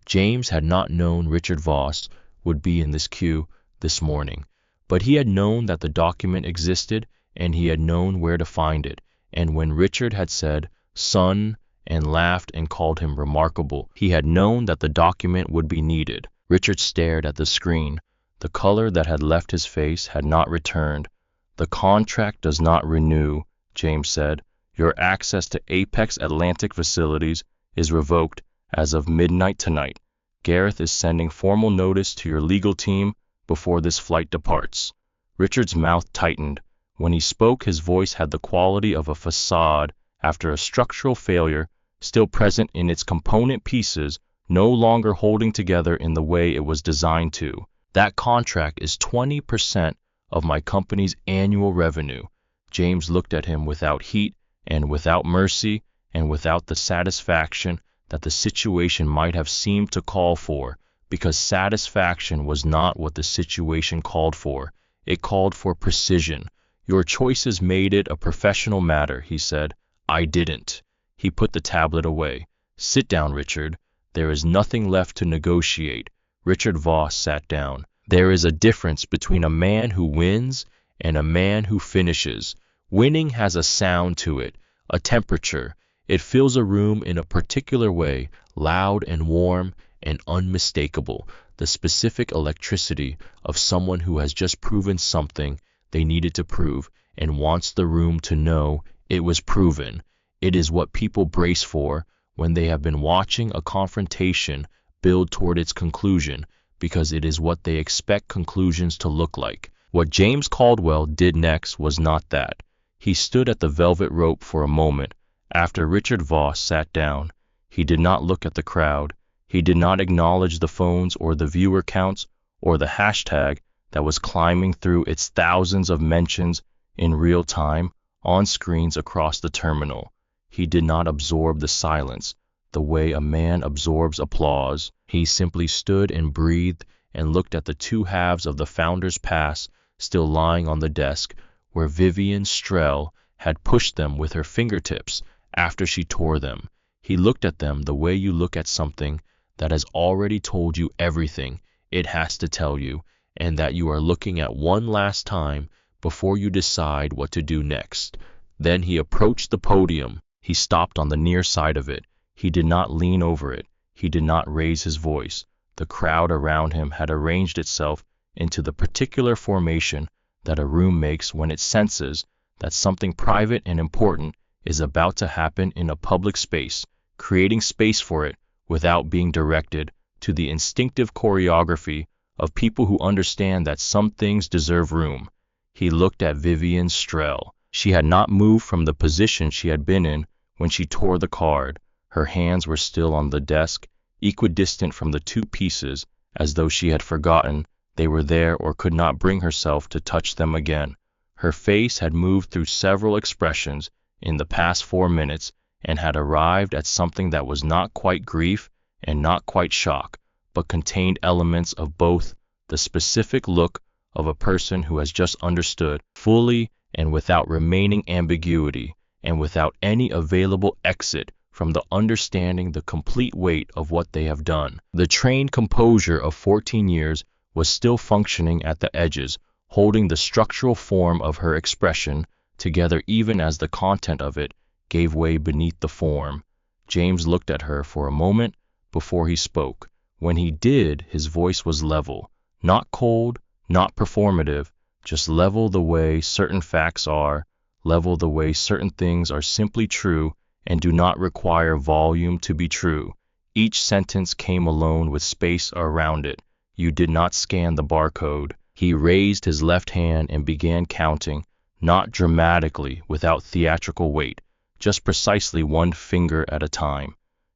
James had not known Richard Voss would be in this queue this morning, but he had known that the document existed, and he had known where to find it. And when Richard had said, "Son," and laughed and called him remarkable, he had known that the document would be needed. Richard stared at the screen. The color that had left his face had not returned. "The contract does not renew," James said. "Your access to Apex Atlantic facilities is revoked as of midnight tonight. Gareth is sending formal notice to your legal team before this flight departs." Richard's mouth tightened. When he spoke, his voice had the quality of a facade after a structural failure, still present in its component pieces, no longer holding together in the way it was designed to. "That contract is 20% of my company's annual revenue." James looked at him without heat and without mercy and without the satisfaction that the situation might have seemed to call for, because satisfaction was not what the situation called for. It called for precision. "Your choices made it a professional matter," he said. "I didn't." He put the tablet away. "Sit down, Richard. There is nothing left to negotiate." Richard Voss sat down. "There is a difference between a man who wins and a man who finishes. Winning has a sound to it, a temperature. It fills a room in a particular way, loud and warm and unmistakable, the specific electricity of someone who has just proven something they needed to prove and wants the room to know it was proven. It is what people brace for when they have been watching a confrontation build toward its conclusion, because it is what they expect conclusions to look like. What James Caldwell did next was not that. He stood at the velvet rope for a moment after Richard Voss sat down. He did not look at the crowd. He did not acknowledge the phones or the viewer counts or the hashtag that was climbing through its thousands of mentions in real time on screens across the terminal. He did not absorb the silence the way a man absorbs applause. He simply stood and breathed and looked at the 2 halves of the Founder's Pass still lying on the desk where Vivian Strell had pushed them with her fingertips after she tore them. He looked at them the way you look at something that has already told you everything it has to tell you, and that you are looking at one last time before you decide what to do next. Then he approached the podium. He stopped on the near side of it. He did not lean over it. He did not raise his voice. The crowd around him had arranged itself into the particular formation that a room makes when it senses that something private and important is about to happen in a public space, creating space for it without being directed to the instinctive choreography of people who understand that some things deserve room. He looked at Vivian Strell. She had not moved from the position she had been in when she tore the card. Her hands were still on the desk, equidistant from the two pieces, as though she had forgotten they were there or could not bring herself to touch them again. Her face had moved through several expressions in the past 4 minutes and had arrived at something that was not quite grief and not quite shock, but contained elements of both: the specific look of a person who has just understood fully and without remaining ambiguity, and without any available exit from the understanding the complete weight of what they have done. The trained composure of 14 years was still functioning at the edges, holding the structural form of her expression together even as the content of it gave way beneath the form. James looked at her for a moment before he spoke. When he did, his voice was level, not cold, not performative, just level the way certain facts are, level the way certain things are simply true and do not require volume to be true. Each sentence came alone with space around it. You did not scan the barcode. He raised his left hand and began counting, not dramatically, without theatrical weight, just precisely one finger at a time.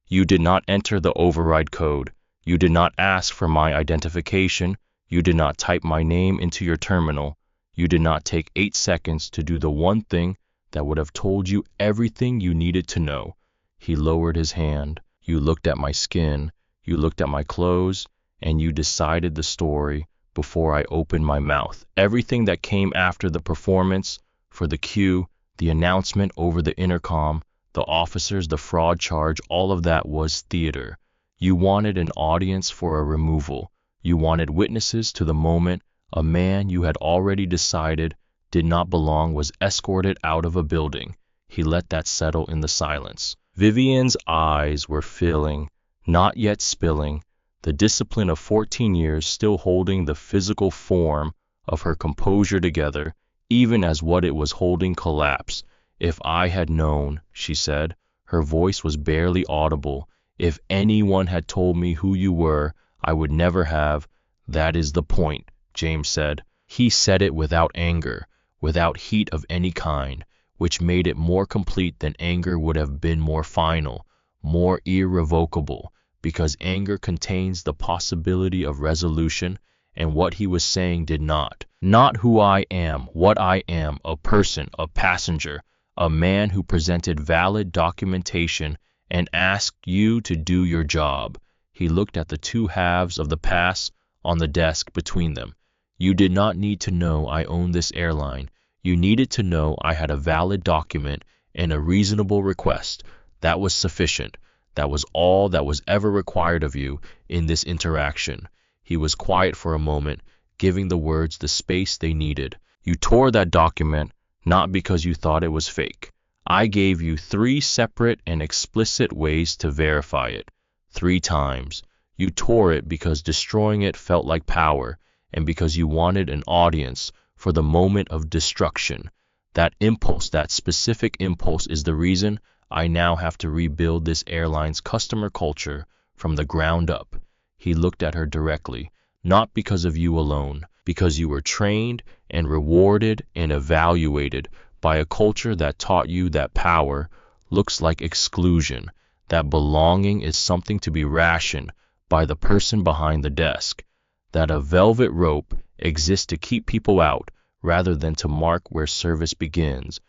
You did not enter the override code. You did not ask for my identification. You did not type my name into your terminal. You did not take 8 seconds to do the one thing that would have told you everything you needed to know. He lowered his hand. You looked at my skin. You looked at my clothes, and you decided the story before I opened my mouth. Everything that came after the performance, for the cue, the announcement over the intercom, the officers, the fraud charge, all of that was theater. You wanted an audience for a removal. You wanted witnesses to the moment a man you had already decided did not belong was escorted out of a building. He let that settle in the silence. Vivian's eyes were filling, not yet spilling, the discipline of 14 years still holding the physical form of her composure together, even as what it was holding collapsed. If I had known, she said, her voice was barely audible, if anyone had told me who you were, I would never have. That is the point, James said. He said it without anger, without heat of any kind, which made it more complete than anger would have been, more final, more irrevocable, because anger contains the possibility of resolution, and what he was saying did not. Not who I am, what I am, a person, a passenger, a man who presented valid documentation and asked you to do your job. He looked at the two halves of the pass on the desk between them. You did not need to know I owned this airline. You needed to know I had a valid document and a reasonable request. That was sufficient. That was all that was ever required of you in this interaction. He was quiet for a moment, giving the words the space they needed. You tore that document not because you thought it was fake. I gave you 3 separate and explicit ways to verify it. 3 times. You tore it because destroying it felt like power, and because you wanted an audience for the moment of destruction. That impulse, that specific impulse, is the reason I now have to rebuild this airline's customer culture from the ground up. He looked at her directly. Not because of you alone, because you were trained and rewarded and evaluated by a culture that taught you that power looks like exclusion, that belonging is something to be rationed by the person behind the desk, that a velvet rope exists to keep people out rather than to mark where service begins.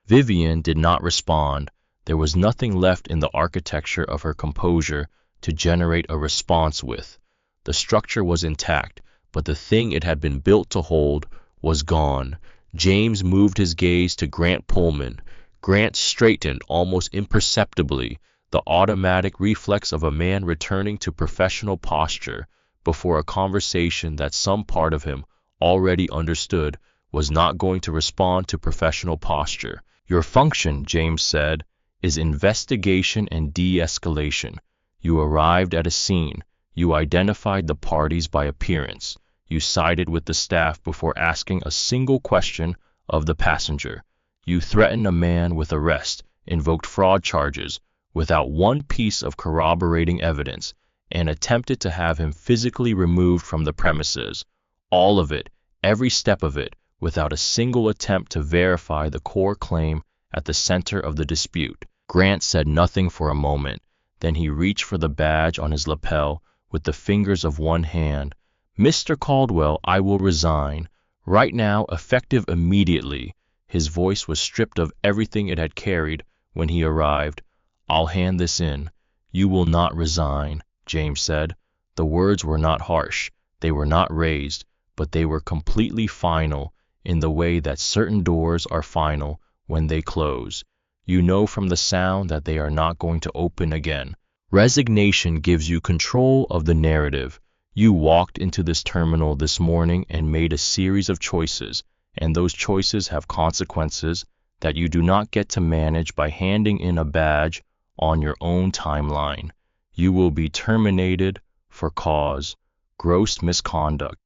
Vivian did not respond. There was nothing left in the architecture of her composure to generate a response with. The structure was intact, but the thing it had been built to hold was gone. James moved his gaze to Grant Pullman. Grant straightened almost imperceptibly, the automatic reflex of a man returning to professional posture before a conversation that some part of him already understood was not going to respond to professional posture. Your function, James said, is investigation and de-escalation. You arrived at a scene. You identified the parties by appearance. You sided with the staff before asking a single question of the passenger. You threatened a man with arrest, invoked fraud charges without one piece of corroborating evidence, and attempted to have him physically removed from the premises. All of it, every step of it, without a single attempt to verify the core claim at the center of the dispute. Grant said nothing for a moment. Then he reached for the badge on his lapel with the fingers of one hand. "Mr. Caldwell, I will resign. Right now, effective immediately." His voice was stripped of everything it had carried when he arrived. "I'll hand this in." "You will not resign," James said. The words were not harsh, they were not raised, but they were completely final, in the way that certain doors are final when they close. You know from the sound that they are not going to open again. Resignation gives you control of the narrative. You walked into this terminal this morning and made a series of choices, and those choices have consequences that you do not get to manage by handing in a badge on your own timeline. You will be terminated for cause, gross misconduct,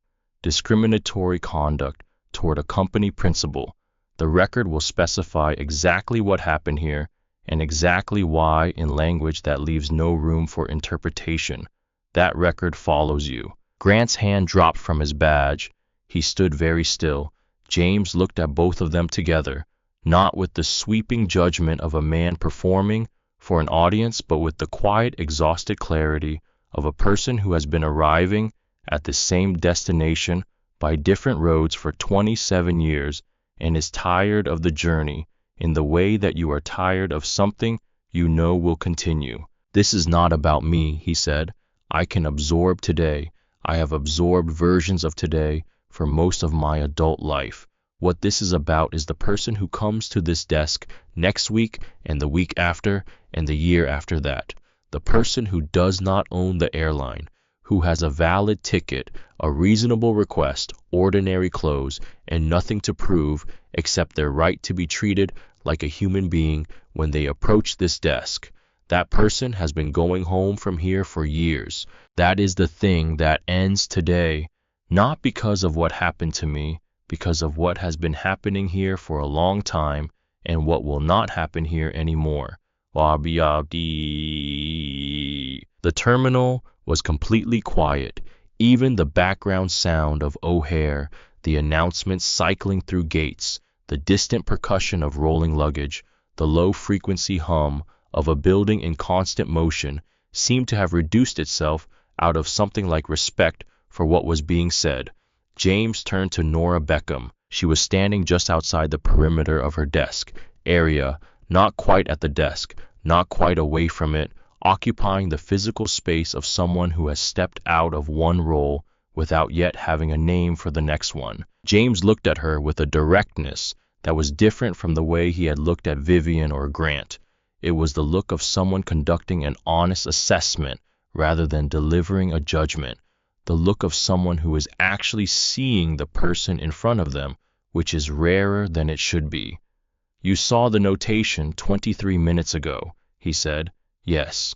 discriminatory conduct toward a company principal. The record will specify exactly what happened here and exactly why in language that leaves no room for interpretation. That record follows you. Grant's hand dropped from his badge. He stood very still. James looked at both of them together, not with the sweeping judgment of a man performing for an audience, but with the quiet, exhausted clarity of a person who has been arriving at the same destination by different roads for 27 years and is tired of the journey in the way that you are tired of something you know will continue. "This is not about me," he said. "I can absorb today. I have absorbed versions of today for most of my adult life. What this is about is the person who comes to this desk next week and the week after and the year after that. The person who does not own the airline, who has a valid ticket, a reasonable request, ordinary clothes, and nothing to prove except their right to be treated like a human being when they approach this desk. That person has been going home from here for years. That is the thing that ends today, not because of what happened to me, because of what has been happening here for a long time and what will not happen here anymore." The terminal was completely quiet. Even the background sound of O'Hare, the announcement cycling through gates, the distant percussion of rolling luggage, the low-frequency hum of a building in constant motion seemed to have reduced itself out of something like respect for what was being said. James turned to Nora Beckham. She was standing just outside the perimeter of her desk area, not quite at the desk, not quite away from it, occupying the physical space of someone who has stepped out of one role without yet having a name for the next one. James looked at her with a directness that was different from the way he had looked at Vivian or Grant. It was the look of someone conducting an honest assessment rather than delivering a judgment, the look of someone who is actually seeing the person in front of them, which is rarer than it should be. "You saw the notation 23 minutes ago," he said. "Yes."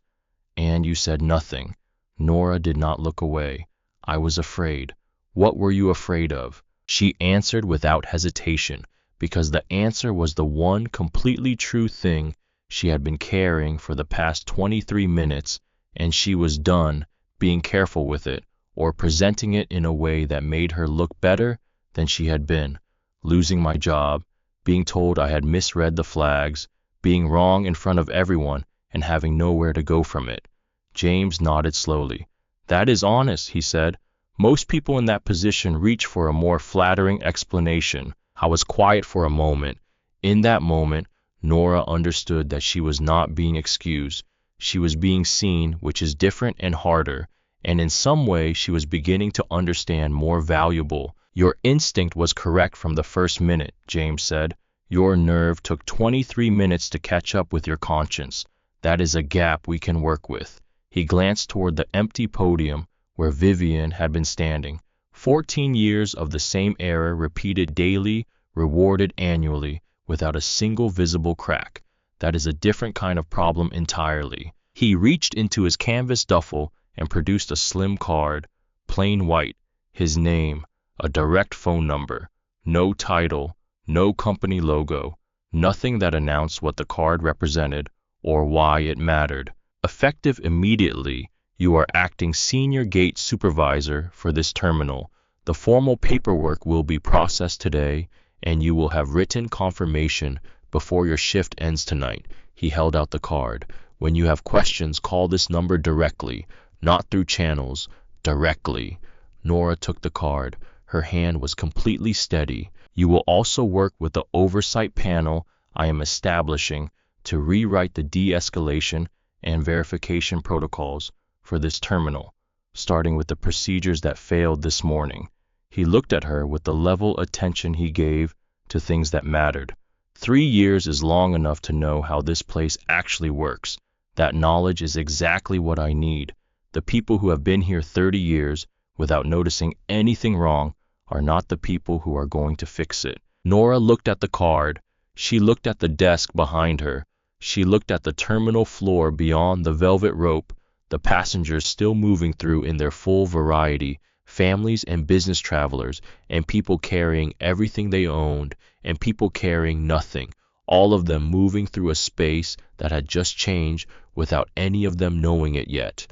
"And you said nothing." Nora did not look away. "I was afraid." "What were you afraid of?" She answered without hesitation, because the answer was the one completely true thing she had been carrying for the past 23 minutes, and she was done being careful with it or presenting it in a way that made her look better than she had been. "Losing my job, being told I had misread the flags, being wrong in front of everyone and having nowhere to go from it." James nodded slowly. "That is honest," he said. "Most people in that position reach for a more flattering explanation." I was quiet for a moment. In that moment, Nora understood that she was not being excused. She was being seen, which is different and harder, and in some way she was beginning to understand more valuable. "Your instinct was correct from the first minute," James said. "Your nerve took 23 minutes to catch up with your conscience. That is a gap we can work with." He glanced toward the empty podium where Vivian had been standing. 14 years of the same error repeated daily, rewarded annually, without a single visible crack. That is a different kind of problem entirely. He reached into his canvas duffel and produced a slim card, plain white. his name, a direct phone number, no title, no company logo, nothing that announced what the card represented or why it mattered. Effective immediately, you are acting senior gate supervisor for this terminal. The formal paperwork will be processed today, and you will have written confirmation before your shift ends tonight. He held out the card. When you have questions, call this number directly, not through channels, directly. Nora took the card. Her hand was completely steady. You will also work with the oversight panel I am establishing to rewrite the de-escalation and verification protocols for this terminal, starting with the procedures that failed this morning. He looked at her with the level attention he gave to things that mattered. 3 years is long enough to know how this place actually works. That knowledge is exactly what I need. The people who have been here 30 years without noticing anything wrong are not the people who are going to fix it. Nora looked at the card. She looked at the desk behind her. She looked at the terminal floor beyond the velvet rope, the passengers still moving through in their full variety, families and business travelers, and people carrying everything they owned, and people carrying nothing, all of them moving through a space that had just changed without any of them knowing it yet.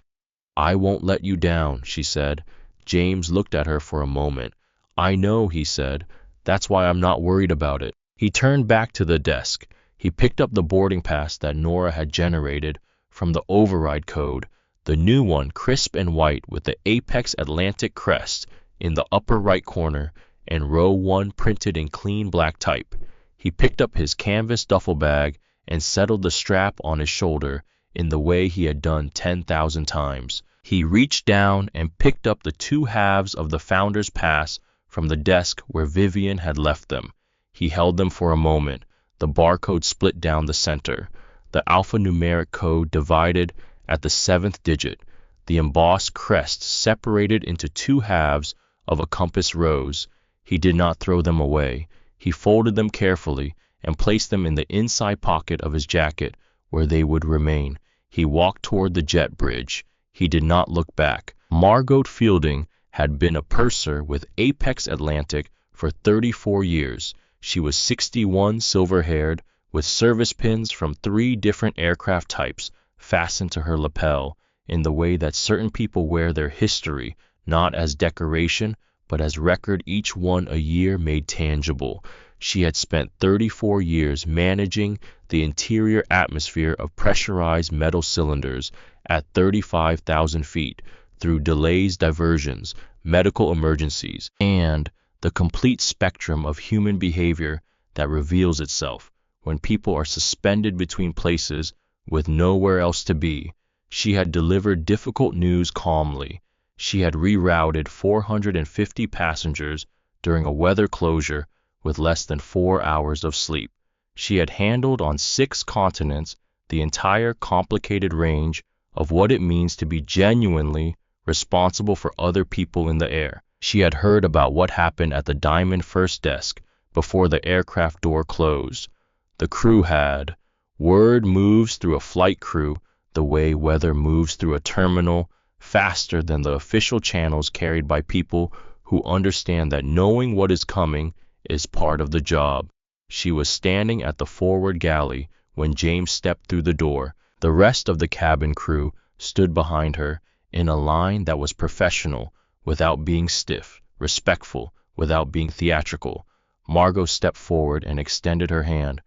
"I won't let you down," she said. James looked at her for a moment. "I know," he said. "That's why I'm not worried about it." He turned back to the desk. He picked up the boarding pass that Nora had generated from the override code, the new one, crisp and white with the Apex Atlantic crest in the upper right corner and row 1 printed in clean black type. He picked up his canvas duffel bag and settled the strap on his shoulder in the way he had done 10,000 times. He reached down and picked up the 2 halves of the Founder's Pass from the desk where Vivian had left them. He held them for a moment. The barcode split down the center. The alphanumeric code divided at the 7th digit. The embossed crest separated into 2 halves of a compass rose. He did not throw them away. He folded them carefully and placed them in the inside pocket of his jacket where they would remain. He walked toward the jet bridge. He did not look back. Margot Fielding had been a purser with Apex Atlantic for 34 years. She was 61, silver-haired, with service pins from 3 different aircraft types fastened to her lapel, in the way that certain people wear their history, not as decoration, but as record, each one a year made tangible. She had spent 34 years managing the interior atmosphere of pressurized metal cylinders at 35,000 feet through delays, diversions, medical emergencies, and the complete spectrum of human behavior that reveals itself when people are suspended between places with nowhere else to be. She had delivered difficult news calmly. She had rerouted 450 passengers during a weather closure with less than 4 hours of sleep. She had handled on 6 continents the entire complicated range of what it means to be genuinely responsible for other people in the air. She had heard about what happened at the Diamond First desk before the aircraft door closed. The crew had. Word moves through a flight crew the way weather moves through a terminal, faster than the official channels carried by people who understand that knowing what is coming is part of the job. She was standing at the forward galley when James stepped through the door. The rest of the cabin crew stood behind her in a line that was professional without being stiff, respectful without being theatrical. Margot stepped forward and extended her hand.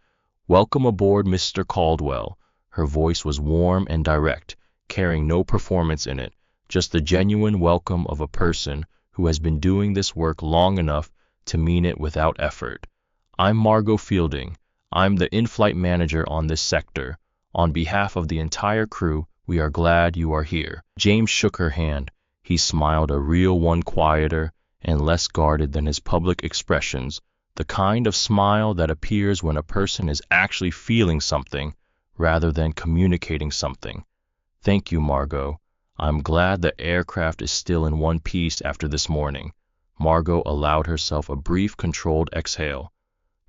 "Welcome aboard, Mr. Caldwell." Her voice was warm and direct, carrying no performance in it, just the genuine welcome of a person who has been doing this work long enough to mean it without effort. "I'm Margot Fielding. I'm the in-flight manager on this sector. On behalf of the entire crew, we are glad you are here." James shook her hand. He smiled, a real one, quieter and less guarded than his public expressions, the kind of smile that appears when a person is actually feeling something rather than communicating something. "Thank you, Margot. I'm glad the aircraft is still in one piece after this morning." Margot allowed herself a brief, controlled exhale.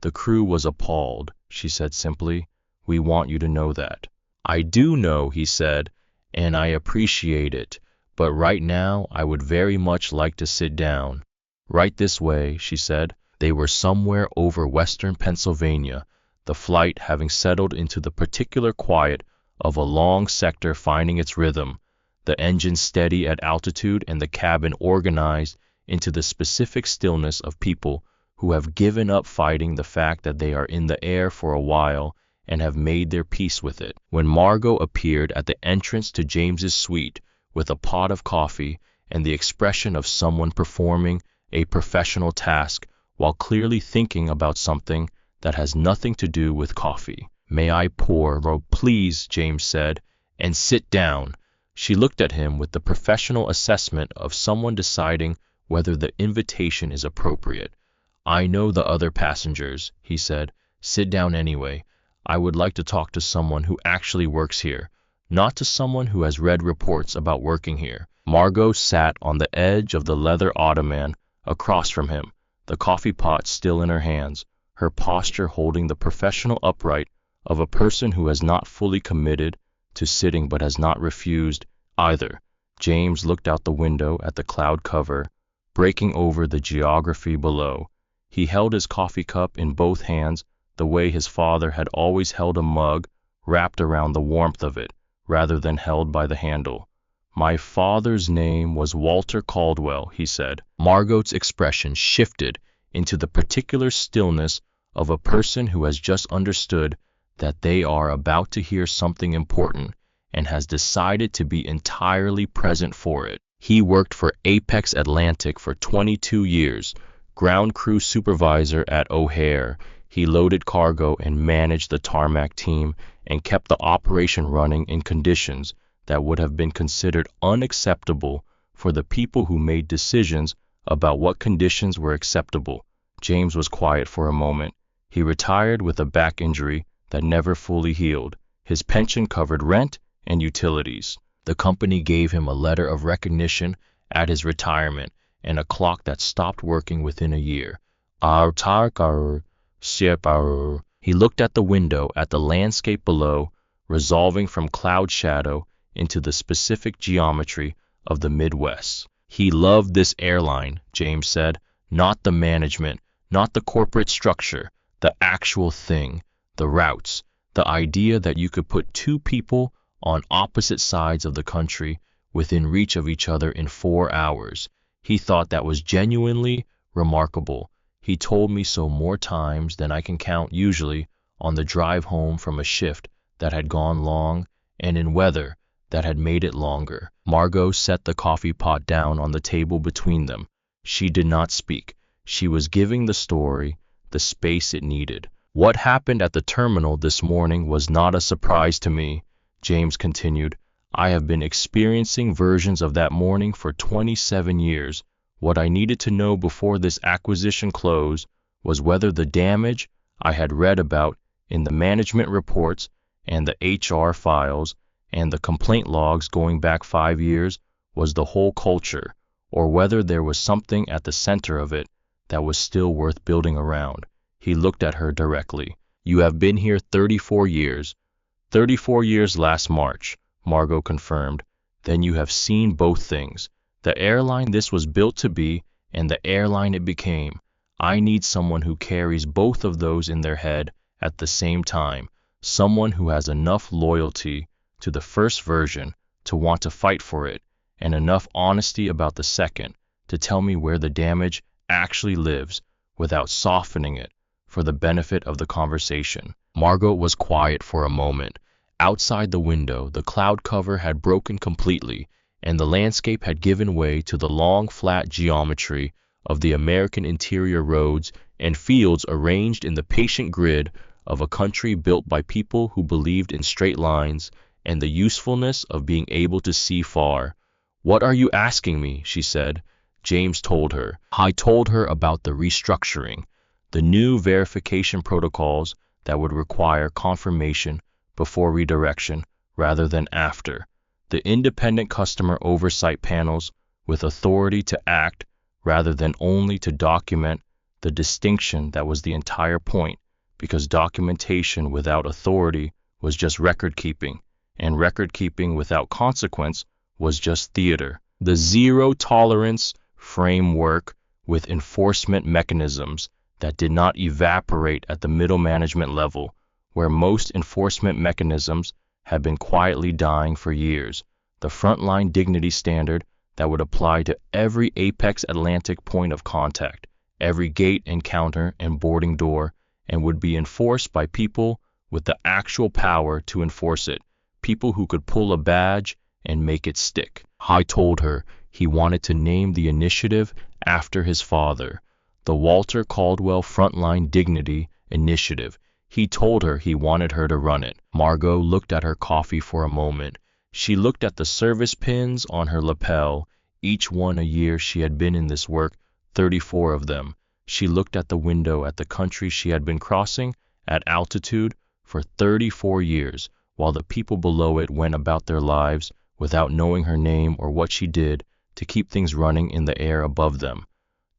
"The crew was appalled," she said simply. "We want you to know that." "I do know," he said, "and I appreciate it. but right now I would very much like to sit down. Right this way, she said. They were somewhere over western Pennsylvania, the flight having settled into the particular quiet of a long sector finding its rhythm, the engine steady at altitude and the cabin organized into the specific stillness of people who have given up fighting the fact that they are in the air for a while and have made their peace with it. When Margot appeared at the entrance to James's suite with a pot of coffee and the expression of someone performing a professional task while clearly thinking about something that has nothing to do with coffee. "May I pour, please," James said, "and sit down." She looked at him with the professional assessment of someone deciding whether the invitation is appropriate. "I know the other passengers," he said. "Sit down anyway. I would like to talk to someone who actually works here, not to someone who has read reports about working here." Margot sat on the edge of the leather ottoman across from him, the coffee pot still in her hands, her posture holding the professional upright of a person who has not fully committed to sitting but has not refused either. James looked out the window at the cloud cover, breaking over the geography below. He held his coffee cup in both hands the way his father had always held a mug, wrapped around the warmth of it, rather than held by the handle. "My father's name was Walter Caldwell," he said. Margot's expression shifted into the particular stillness of a person who has just understood that they are about to hear something important and has decided to be entirely present for it. He worked for Apex Atlantic for 22 years, ground crew supervisor at O'Hare. He loaded cargo and managed the tarmac team and kept the operation running in conditions that would have been considered unacceptable for the people who made decisions about what conditions were acceptable. James was quiet for a moment. He retired with a back injury that never fully healed. His pension covered rent and utilities. The company gave him a letter of recognition at his retirement and a clock that stopped working within a year. He looked at the window at the landscape below, resolving from cloud shadow into the specific geometry of the Midwest. He loved this airline, James said, not the management, not the corporate structure, the actual thing, the routes, the idea that you could put two people on opposite sides of the country within reach of each other in 4 hours. He thought that was genuinely remarkable. He told me so more times than I can count usually on the drive home from a shift that had gone long and in weather that had made it longer. Margot set the coffee pot down on the table between them. She did not speak. She was giving the story the space it needed. "What happened at the terminal this morning was not a surprise to me," James continued. "I have been experiencing versions of that morning for 27 years. What I needed to know before this acquisition closed was whether the damage I had read about in the management reports and the HR files and the complaint logs going back 5 years was the whole culture, or whether there was something at the center of it that was still worth building around." He looked at her directly. "You have been here 34 years. 34 years last March," Margot confirmed. "Then you have seen both things. The airline this was built to be and the airline it became. I need someone who carries both of those in their head at the same time, someone who has enough loyalty to the first version to want to fight for it, and enough honesty about the second to tell me where the damage actually lives without softening it for the benefit of the conversation." Margot was quiet for a moment. Outside the window, the cloud cover had broken completely, and the landscape had given way to the long, flat geometry of the American interior roads and fields arranged in the patient grid of a country built by people who believed in straight lines and the usefulness of being able to see far. "What are you asking me?" she said. James told her. I told her about the restructuring, the new verification protocols that would require confirmation before redirection rather than after, the independent customer oversight panels with authority to act rather than only to document, the distinction that was the entire point, because documentation without authority was just record keeping, and record keeping without consequence was just theater. The zero tolerance framework with enforcement mechanisms that did not evaporate at the middle management level, where most enforcement mechanisms had been quietly dying for years. The frontline dignity standard that would apply to every apex Atlantic point of contact, every gate and counter and boarding door, and would be enforced by people with the actual power to enforce it, people who could pull a badge and make it stick. I told her he wanted to name the initiative after his father, the Walter Caldwell Frontline Dignity Initiative. He told her he wanted her to run it. Margot looked at her coffee for a moment. She looked at the service pins on her lapel, each one a year she had been in this work, 34 of them. She looked at the window at the country she had been crossing at altitude for 34 years, while the people below it went about their lives without knowing her name or what she did to keep things running in the air above them.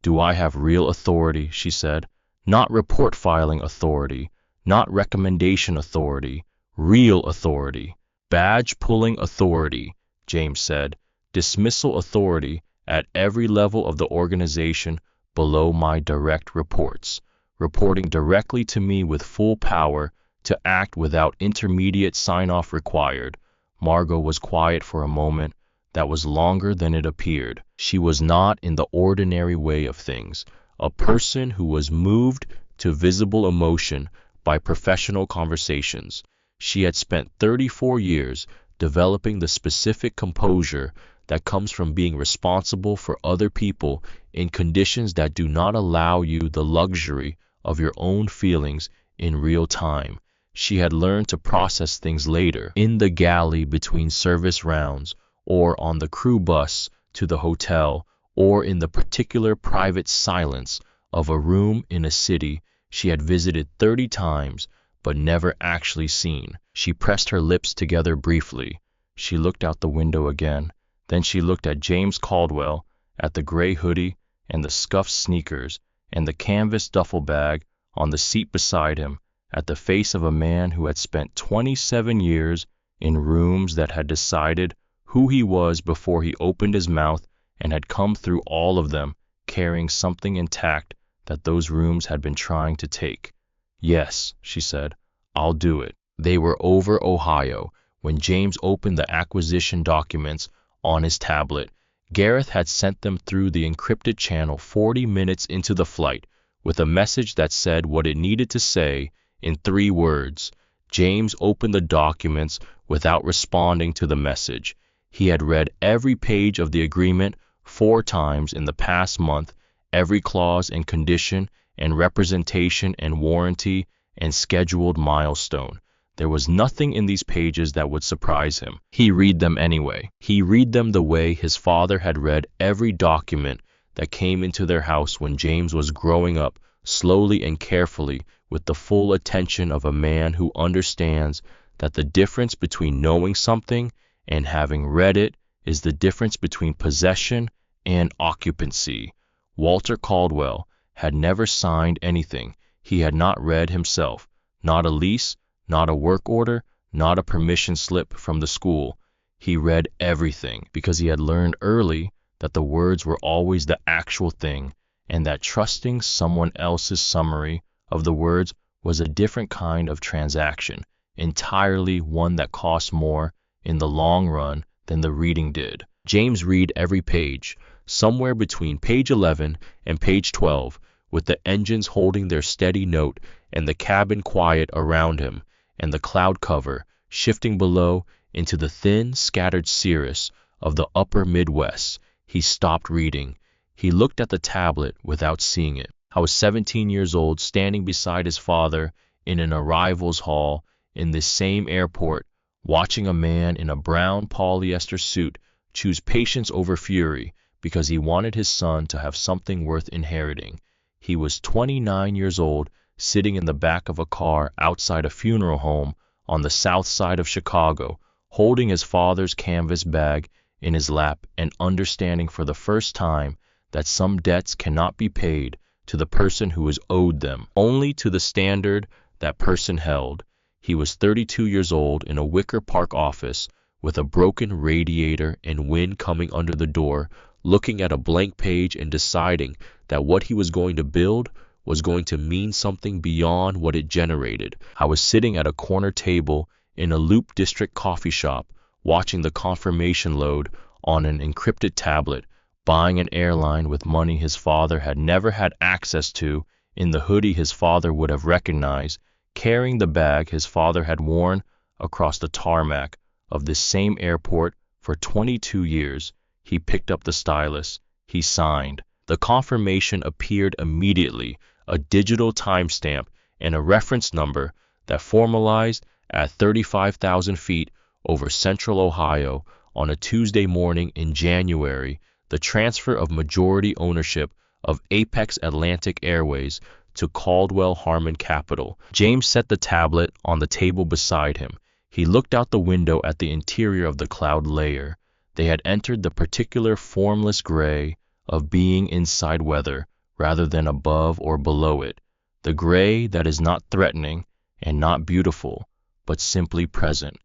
Do I have real authority, she said. Not report filing authority, not recommendation authority, real authority. Badge pulling authority, James said. Dismissal authority at every level of the organization below my direct reports, reporting directly to me with full power to act without intermediate sign-off required. Margot was quiet for a moment that was longer than it appeared. She was not in the ordinary way of things, a person who was moved to visible emotion by professional conversations. She had spent 34 years developing the specific composure that comes from being responsible for other people in conditions that do not allow you the luxury of your own feelings in real time. She had learned to process things later, in the galley between service rounds, or on the crew bus to the hotel, or in the particular private silence of a room in a city she had visited 30 times but never actually seen. She pressed her lips together briefly. She looked out the window again. Then she looked at James Caldwell, at the gray hoodie and the scuffed sneakers and the canvas duffel bag on the seat beside him, at the face of a man who had spent 27 years in rooms that had decided who he was before he opened his mouth and had come through all of them carrying something intact that those rooms had been trying to take. Yes, she said, I'll do it. They were over Ohio when James opened the acquisition documents on his tablet. Gareth had sent them through the encrypted channel 40 minutes into the flight with a message that said what it needed to say in 3 words. James opened the documents without responding to the message. He had read every page of the agreement 4 times in the past month, every clause and condition and representation and warranty and scheduled milestone. There was nothing in these pages that would surprise him. He read them anyway. He read them the way his father had read every document that came into their house when James was growing up, slowly and carefully, with the full attention of a man who understands that the difference between knowing something and having read it is the difference between possession and occupancy. Walter Caldwell had never signed anything he had not read himself, not a lease, not a work order, not a permission slip from the school. He read everything because he had learned early that the words were always the actual thing, and that trusting someone else's summary of the words was a different kind of transaction, entirely one that cost more in the long run than the reading did. James read every page, somewhere between page 11 and page 12, with the engines holding their steady note and the cabin quiet around him, and the cloud cover shifting below into the thin, scattered cirrus of the upper Midwest. He stopped reading. He looked at the tablet without seeing it. I was 17 years old, standing beside his father in an arrivals hall in this same airport, watching a man in a brown polyester suit choose patience over fury because he wanted his son to have something worth inheriting. He was 29 years old, sitting in the back of a car outside a funeral home on the south side of Chicago, holding his father's canvas bag in his lap and understanding for the first time that some debts cannot be paid to the person who is owed them, only to the standard that person held. He was 32 years old in a Wicker Park office with a broken radiator and wind coming under the door, looking at a blank page and deciding that what he was going to build was going to mean something beyond what it generated. I was sitting at a corner table in a Loop District coffee shop, watching the confirmation load on an encrypted tablet, buying an airline with money his father had never had access to, in the hoodie his father would have recognized, carrying the bag his father had worn across the tarmac of this same airport for 22 years. He picked up the stylus. He signed. The confirmation appeared immediately, a digital timestamp and a reference number that formalized at 35,000 feet over central Ohio on a Tuesday morning in January, the transfer of majority ownership of Apex Atlantic Airways to Caldwell Harmon Capital. James set the tablet on the table beside him. He looked out the window at the interior of the cloud layer. They had entered the particular formless gray of being inside weather rather than above or below it, the gray that is not threatening and not beautiful, but simply present.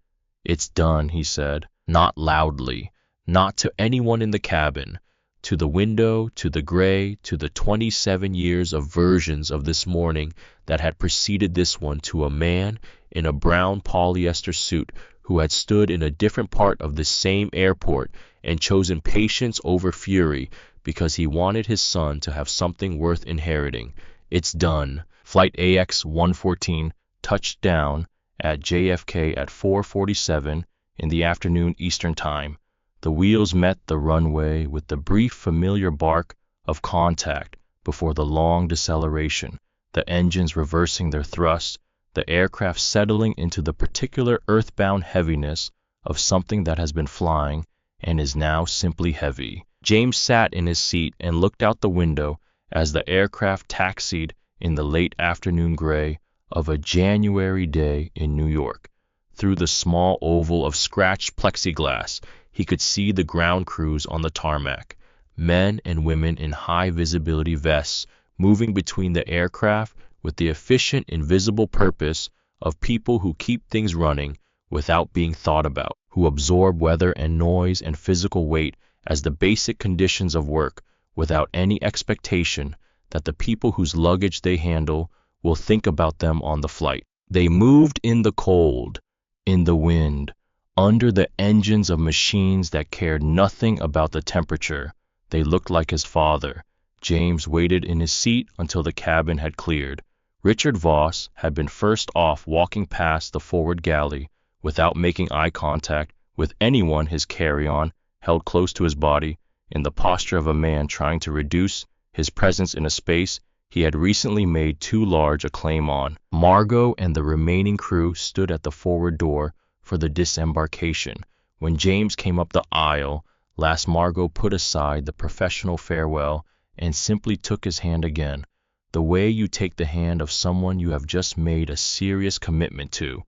"It's done," he said, not loudly, not to anyone in the cabin, to the window, to the gray, to the 27 years of versions of this morning that had preceded this one, to a man in a brown polyester suit who had stood in a different part of the same airport and chosen patience over fury because he wanted his son to have something worth inheriting. "It's done." Flight AX-114 touched down at JFK at 4:47 in the afternoon Eastern Time. The wheels met the runway with the brief familiar bark of contact before the long deceleration, the engines reversing their thrust, the aircraft settling into the particular earthbound heaviness of something that has been flying and is now simply heavy. James sat in his seat and looked out the window as the aircraft taxied in the late afternoon gray of a January day in New York. Through the small oval of scratched plexiglass, he could see the ground crews on the tarmac, men and women in high-visibility vests moving between the aircraft with the efficient, invisible purpose of people who keep things running without being thought about, who absorb weather and noise and physical weight as the basic conditions of work without any expectation that the people whose luggage they handle will think about them on the flight. They moved in the cold, in the wind, under the engines of machines that cared nothing about the temperature. They looked like his father. James waited in his seat until the cabin had cleared. Richard Voss had been first off, walking past the forward galley without making eye contact with anyone, his carry-on held close to his body, in the posture of a man trying to reduce his presence in a space he had recently made too large a claim on. Margot and the remaining crew stood at the forward door for the disembarkation. When James came up the aisle, last Margot put aside the professional farewell and simply took his hand again, the way you take the hand of someone you have just made a serious commitment to.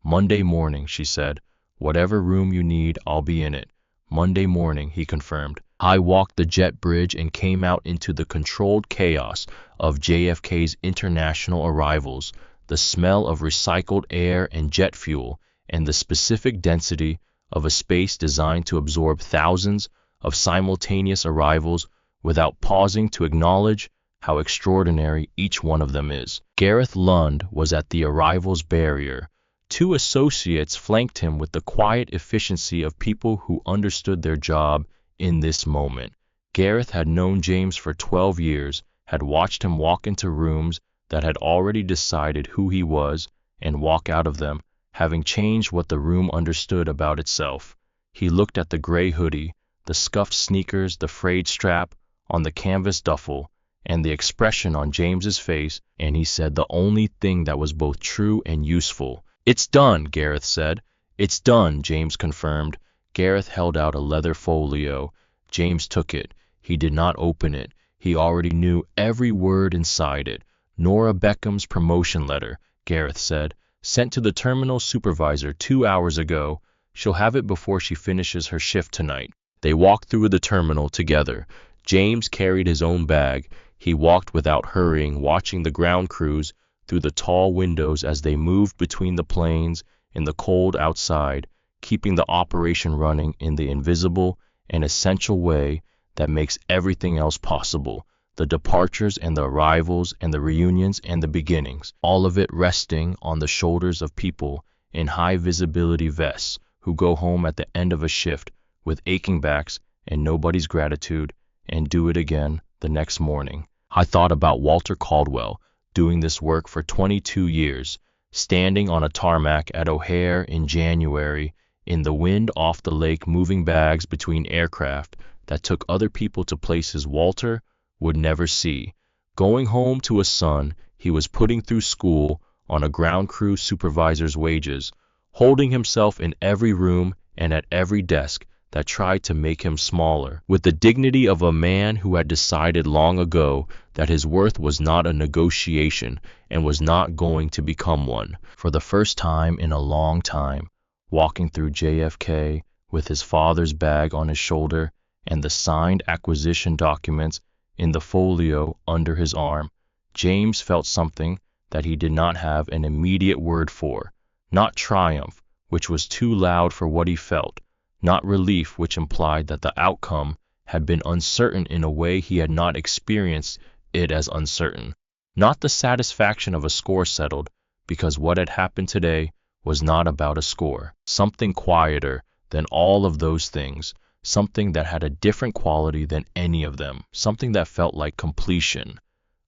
"Monday morning," she said. "Whatever room you need, I'll be in it." "Monday morning," he confirmed. I walked the jet bridge and came out into the controlled chaos of JFK's international arrivals, the smell of recycled air and jet fuel, and the specific density of a space designed to absorb thousands of simultaneous arrivals without pausing to acknowledge how extraordinary each one of them is. Gareth Lund was at the arrivals barrier. Two associates flanked him with the quiet efficiency of people who understood their job in this moment. Gareth had known James for 12 years, had watched him walk into rooms that had already decided who he was and walk out of them, having changed what the room understood about itself. He looked at the gray hoodie, the scuffed sneakers, the frayed strap on the canvas duffel, and the expression on James's face, and he said the only thing that was both true and useful. "It's done," Gareth said. "It's done," James confirmed. Gareth held out a leather folio. James took it. He did not open it. He already knew every word inside it. "Nora Beckham's promotion letter," Gareth said. "Sent to the terminal supervisor 2 hours ago. She'll have it before she finishes her shift tonight." They walked through the terminal together. James carried his own bag. He walked without hurrying, watching the ground crews through the tall windows as they moved between the planes in the cold outside. keeping the operation running in the invisible and essential way that makes everything else possible. The departures and the arrivals and the reunions and the beginnings, all of it resting on the shoulders of people in high visibility vests who go home at the end of a shift with aching backs and nobody's gratitude and do it again the next morning. I thought about Walter Caldwell doing this work for 22 years, standing on a tarmac at O'Hare in January, in the wind off the lake, moving bags between aircraft that took other people to places Walter would never see, going home to a son he was putting through school on a ground crew supervisor's wages, holding himself in every room and at every desk that tried to make him smaller, with the dignity of a man who had decided long ago that his worth was not a negotiation and was not going to become one. For the first time in a long time, walking through JFK with his father's bag on his shoulder and the signed acquisition documents in the folio under his arm, James felt something that he did not have an immediate word for, not triumph, which was too loud for what he felt, not relief, which implied that the outcome had been uncertain in a way he had not experienced it as uncertain, not the satisfaction of a score settled, because what had happened today was not about a score, something quieter than all of those things, something that had a different quality than any of them, something that felt like completion.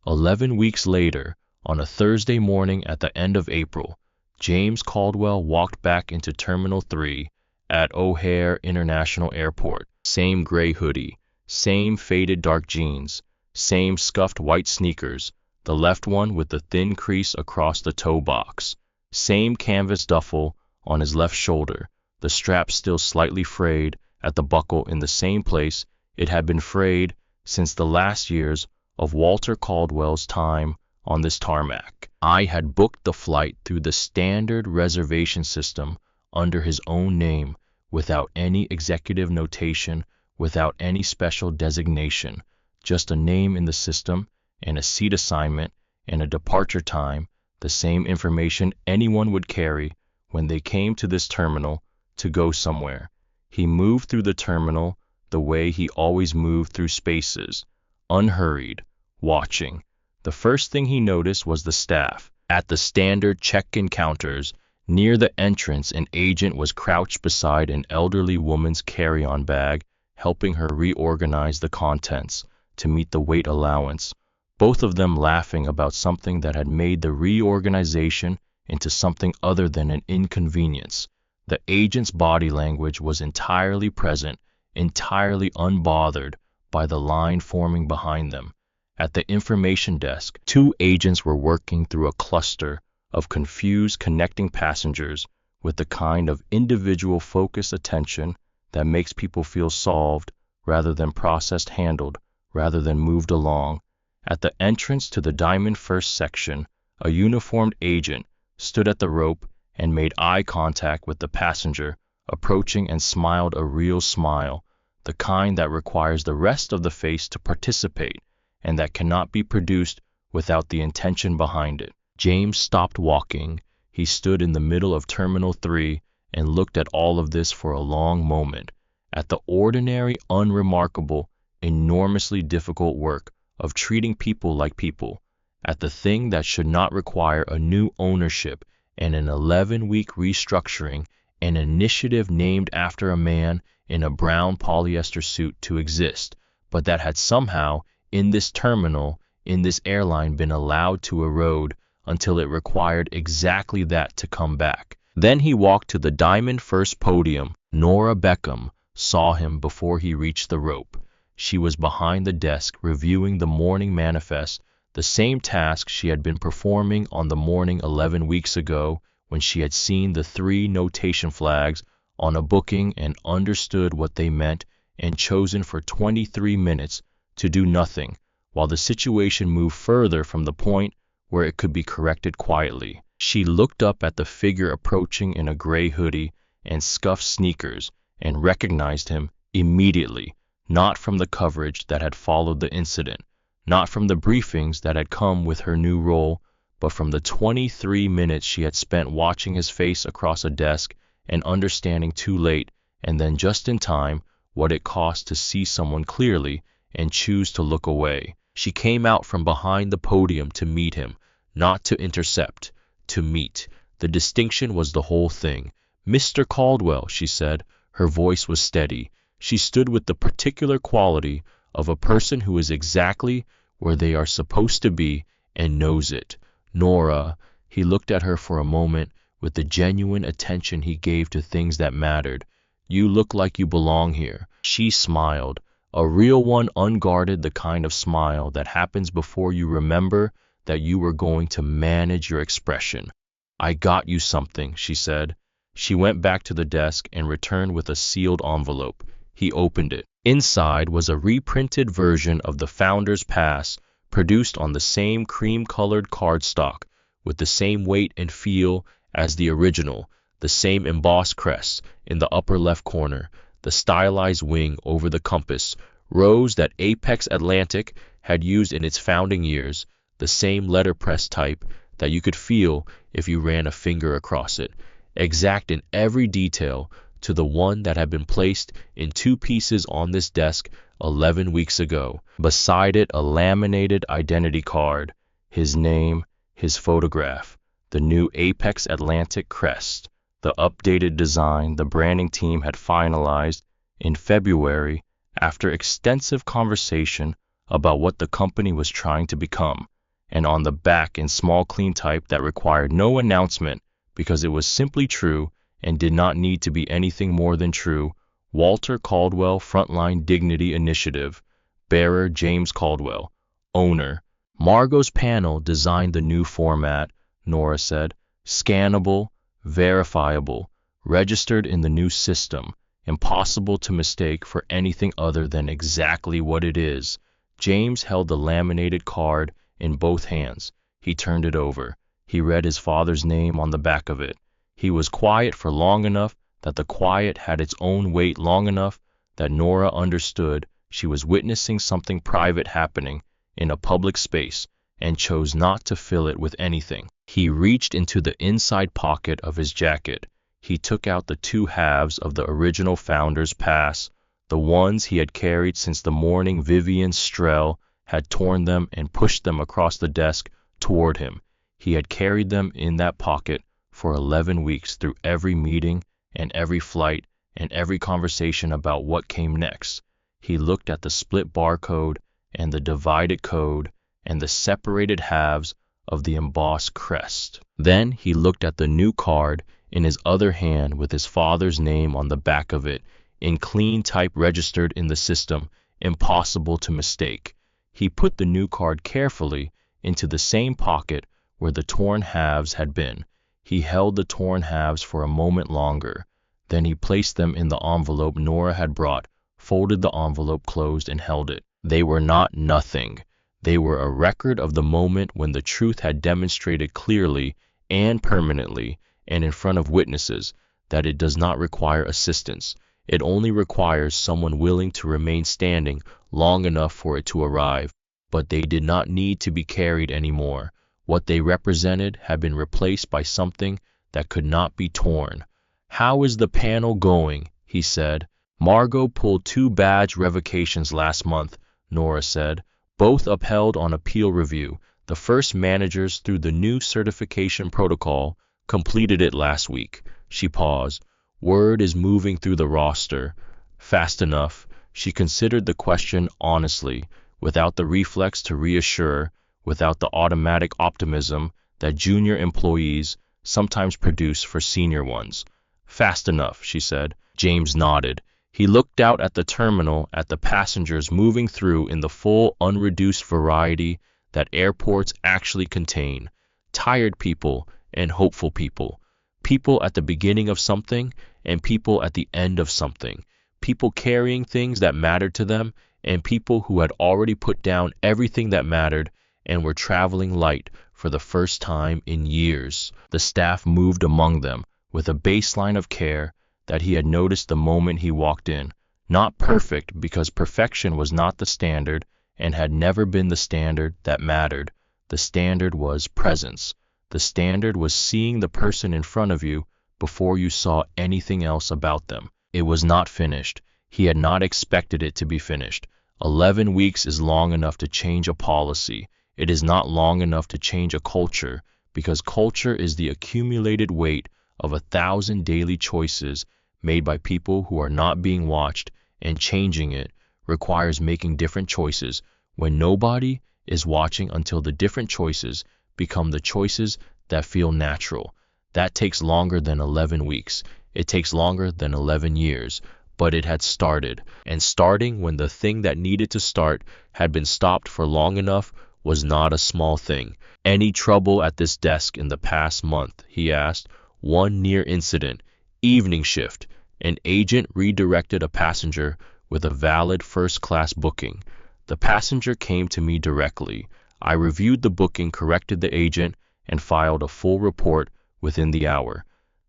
11 weeks later, on a Thursday morning at the end of April, James Caldwell walked back into Terminal 3 at O'Hare International Airport. Same gray hoodie, same faded dark jeans, same scuffed white sneakers, the left one with the thin crease across the toe box, same canvas duffel on his left shoulder, the strap still slightly frayed at the buckle in the same place it had been frayed since the last years of Walter Caldwell's time on this tarmac. I had booked the flight through the standard reservation system under his own name, without any executive notation, without any special designation, just a name in the system and a seat assignment and a departure time, the same information anyone would carry when they came to this terminal to go somewhere. He moved through the terminal the way he always moved through spaces, unhurried, watching. The first thing he noticed was the staff. At the standard check-in counters, near the entrance, an agent was crouched beside an elderly woman's carry-on bag, helping her reorganize the contents to meet the weight allowance, both of them laughing about something that had made the reorganization into something other than an inconvenience. The agent's body language was entirely present, entirely unbothered by the line forming behind them. At the information desk, 2 agents were working through a cluster of confused connecting passengers with the kind of individual focused attention that makes people feel solved rather than processed, handled rather than moved along. At the entrance to the Diamond First section, a uniformed agent stood at the rope and made eye contact with the passenger approaching and smiled a real smile, the kind that requires the rest of the face to participate and that cannot be produced without the intention behind it. James stopped walking. He stood in the middle of Terminal 3 and looked at all of this for a long moment, at the ordinary, unremarkable, enormously difficult work of treating people like people, at the thing that should not require a new ownership and an 11-week restructuring, an initiative named after a man in a brown polyester suit to exist, but that had somehow, in this terminal, in this airline, been allowed to erode until it required exactly that to come back. Then he walked to the Diamond First podium. Nora Beckham saw him before he reached the rope. She was behind the desk reviewing the morning manifest, the same task she had been performing on the morning 11 weeks ago when she had seen the 3 notation flags on a booking and understood what they meant and chosen for 23 minutes to do nothing, while the situation moved further from the point where it could be corrected quietly. She looked up at the figure approaching in a gray hoodie and scuffed sneakers and recognized him immediately, not from the coverage that had followed the incident, not from the briefings that had come with her new role, but from the 23 minutes she had spent watching his face across a desk and understanding too late, and then just in time, what it cost to see someone clearly and choose to look away. She came out from behind the podium to meet him, not to intercept, to meet. The distinction was the whole thing. "Mr. Caldwell," she said. Her voice was steady. She stood with the particular quality of a person who is exactly where they are supposed to be and knows it. "Nora," he looked at her for a moment with the genuine attention he gave to things that mattered. "You look like you belong here." She smiled, a real one, unguarded, the kind of smile that happens before you remember that you were going to manage your expression. "I got you something," she said. She went back to the desk and returned with a sealed envelope. He opened it. Inside was a reprinted version of the Founder's Pass, produced on the same cream-colored cardstock, with the same weight and feel as the original, the same embossed crest in the upper left corner, the stylized wing over the compass, rose that Apex Atlantic had used in its founding years, the same letterpress type that you could feel if you ran a finger across it, exact in every detail to the one that had been placed in 2 pieces on this desk 11 weeks ago. Beside it, a laminated identity card, his name, his photograph, the new Apex Atlantic crest, the updated design the branding team had finalized in February after extensive conversation about what the company was trying to become, and on the back in small clean type that required no announcement because it was simply true and did not need to be anything more than true, Walter Caldwell Frontline Dignity Initiative, bearer James Caldwell, owner. Margot's panel designed the new format, Nora said, scannable, verifiable, registered in the new system, impossible to mistake for anything other than exactly what it is. James held the laminated card in both hands. He turned it over. He read his father's name on the back of it. He was quiet for long enough that the quiet had its own weight, long enough that Nora understood she was witnessing something private happening in a public space and chose not to fill it with anything. He reached into the inside pocket of his jacket. He took out the 2 halves of the original Founder's Pass, the ones he had carried since the morning Vivian Strell had torn them and pushed them across the desk toward him. He had carried them in that pocket for 11 weeks through every meeting and every flight and every conversation about what came next. He looked at the split barcode and the divided code and the separated halves of the embossed crest. Then he looked at the new card in his other hand with his father's name on the back of it, in clean type registered in the system, impossible to mistake. He put the new card carefully into the same pocket where the torn halves had been. He held the torn halves for a moment longer. Then he placed them in the envelope Nora had brought, folded the envelope closed, and held it. They were not nothing. They were a record of the moment when the truth had demonstrated clearly and permanently and in front of witnesses that it does not require assistance. It only requires someone willing to remain standing long enough for it to arrive. But they did not need to be carried anymore. What they represented had been replaced by something that could not be torn. "How is the panel going?" he said. "Margot pulled 2 badge revocations last month," Nora said, "both upheld on appeal review. The first managers through the new certification protocol completed it last week." She paused. "Word is moving through the roster. Fast enough." She considered the question honestly, without the reflex to reassure, without the automatic optimism that junior employees sometimes produce for senior ones. "Fast enough," she said. James nodded. He looked out at the terminal, at the passengers moving through in the full, unreduced variety that airports actually contain. Tired people and hopeful people. People at the beginning of something and people at the end of something. People carrying things that mattered to them and people who had already put down everything that mattered and were traveling light for the first time in years. The staff moved among them with a baseline of care that he had noticed the moment he walked in. Not perfect, because perfection was not the standard and had never been the standard that mattered. The standard was presence. The standard was seeing the person in front of you before you saw anything else about them. It was not finished. He had not expected it to be finished. 11 weeks is long enough to change a policy. It is not long enough to change a culture, because culture is the accumulated weight of 1,000 daily choices made by people who are not being watched, and changing it requires making different choices when nobody is watching until the different choices become the choices that feel natural. That takes longer than 11 weeks. It takes longer than 11 years. But it had started, and starting when the thing that needed to start had been stopped for long enough was not a small thing. Any trouble at this desk in the past month, he asked. One near incident. Evening shift. An agent redirected a passenger with a valid first-class booking. The passenger came to me directly. I reviewed the booking, corrected the agent, and filed a full report within the hour.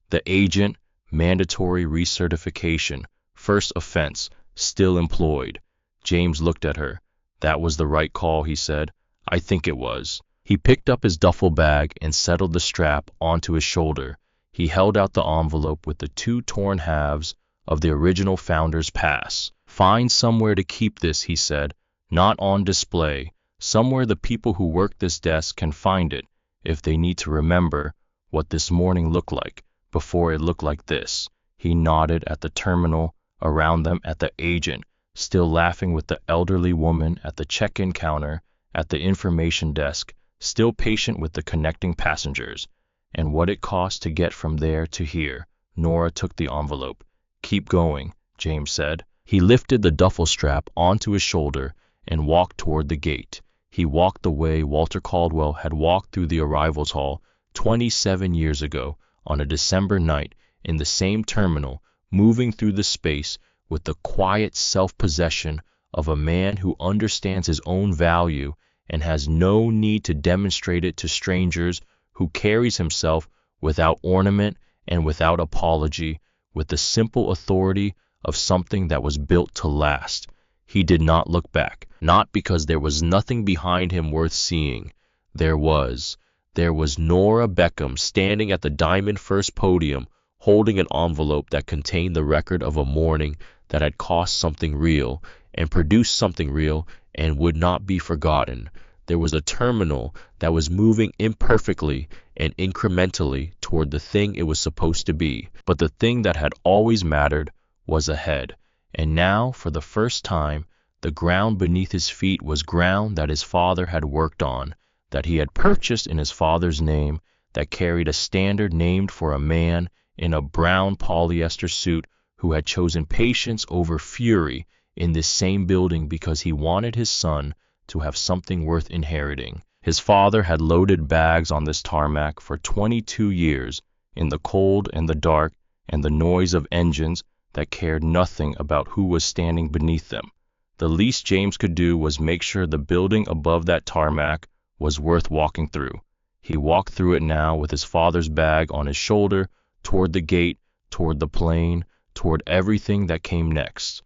The agent, mandatory recertification, first offense, still employed. James looked at her. That was the right call, he said. I think it was. He picked up his duffel bag and settled the strap onto his shoulder. He held out the envelope with the 2 torn halves of the original founder's pass. Find somewhere to keep this, he said. Not on display. Somewhere the people who work this desk can find it if they need to remember what this morning looked like before it looked like this. He nodded at the terminal, around them at the agent, still laughing with the elderly woman at the check-in counter, at the information desk, still patient with the connecting passengers, and what it cost to get from there to here. Nora took the envelope. Keep going, James said. He lifted the duffel strap onto his shoulder and walked toward the gate. He walked the way Walter Caldwell had walked through the arrivals hall 27 years ago on a December night in the same terminal, moving through the space with the quiet self-possession of a man who understands his own value and has no need to demonstrate it to strangers, who carries himself without ornament and without apology, with the simple authority of something that was built to last. He did not look back, not because there was nothing behind him worth seeing. There was. There was Nora Beckham standing at the Diamond First podium, holding an envelope that contained the record of a morning that had cost something real, and produced something real, and would not be forgotten. There was a terminal that was moving imperfectly and incrementally toward the thing it was supposed to be, but the thing that had always mattered was ahead. And now, for the first time, the ground beneath his feet was ground that his father had worked on, that he had purchased in his father's name, that carried a standard named for a man in a brown polyester suit who had chosen patience over fury in this same building because he wanted his son to have something worth inheriting. His father had loaded bags on this tarmac for 22 years, in the cold and the dark and the noise of engines that cared nothing about who was standing beneath them. The least James could do was make sure the building above that tarmac was worth walking through. He walked through it now with his father's bag on his shoulder, toward the gate, toward the plane, toward everything that came next.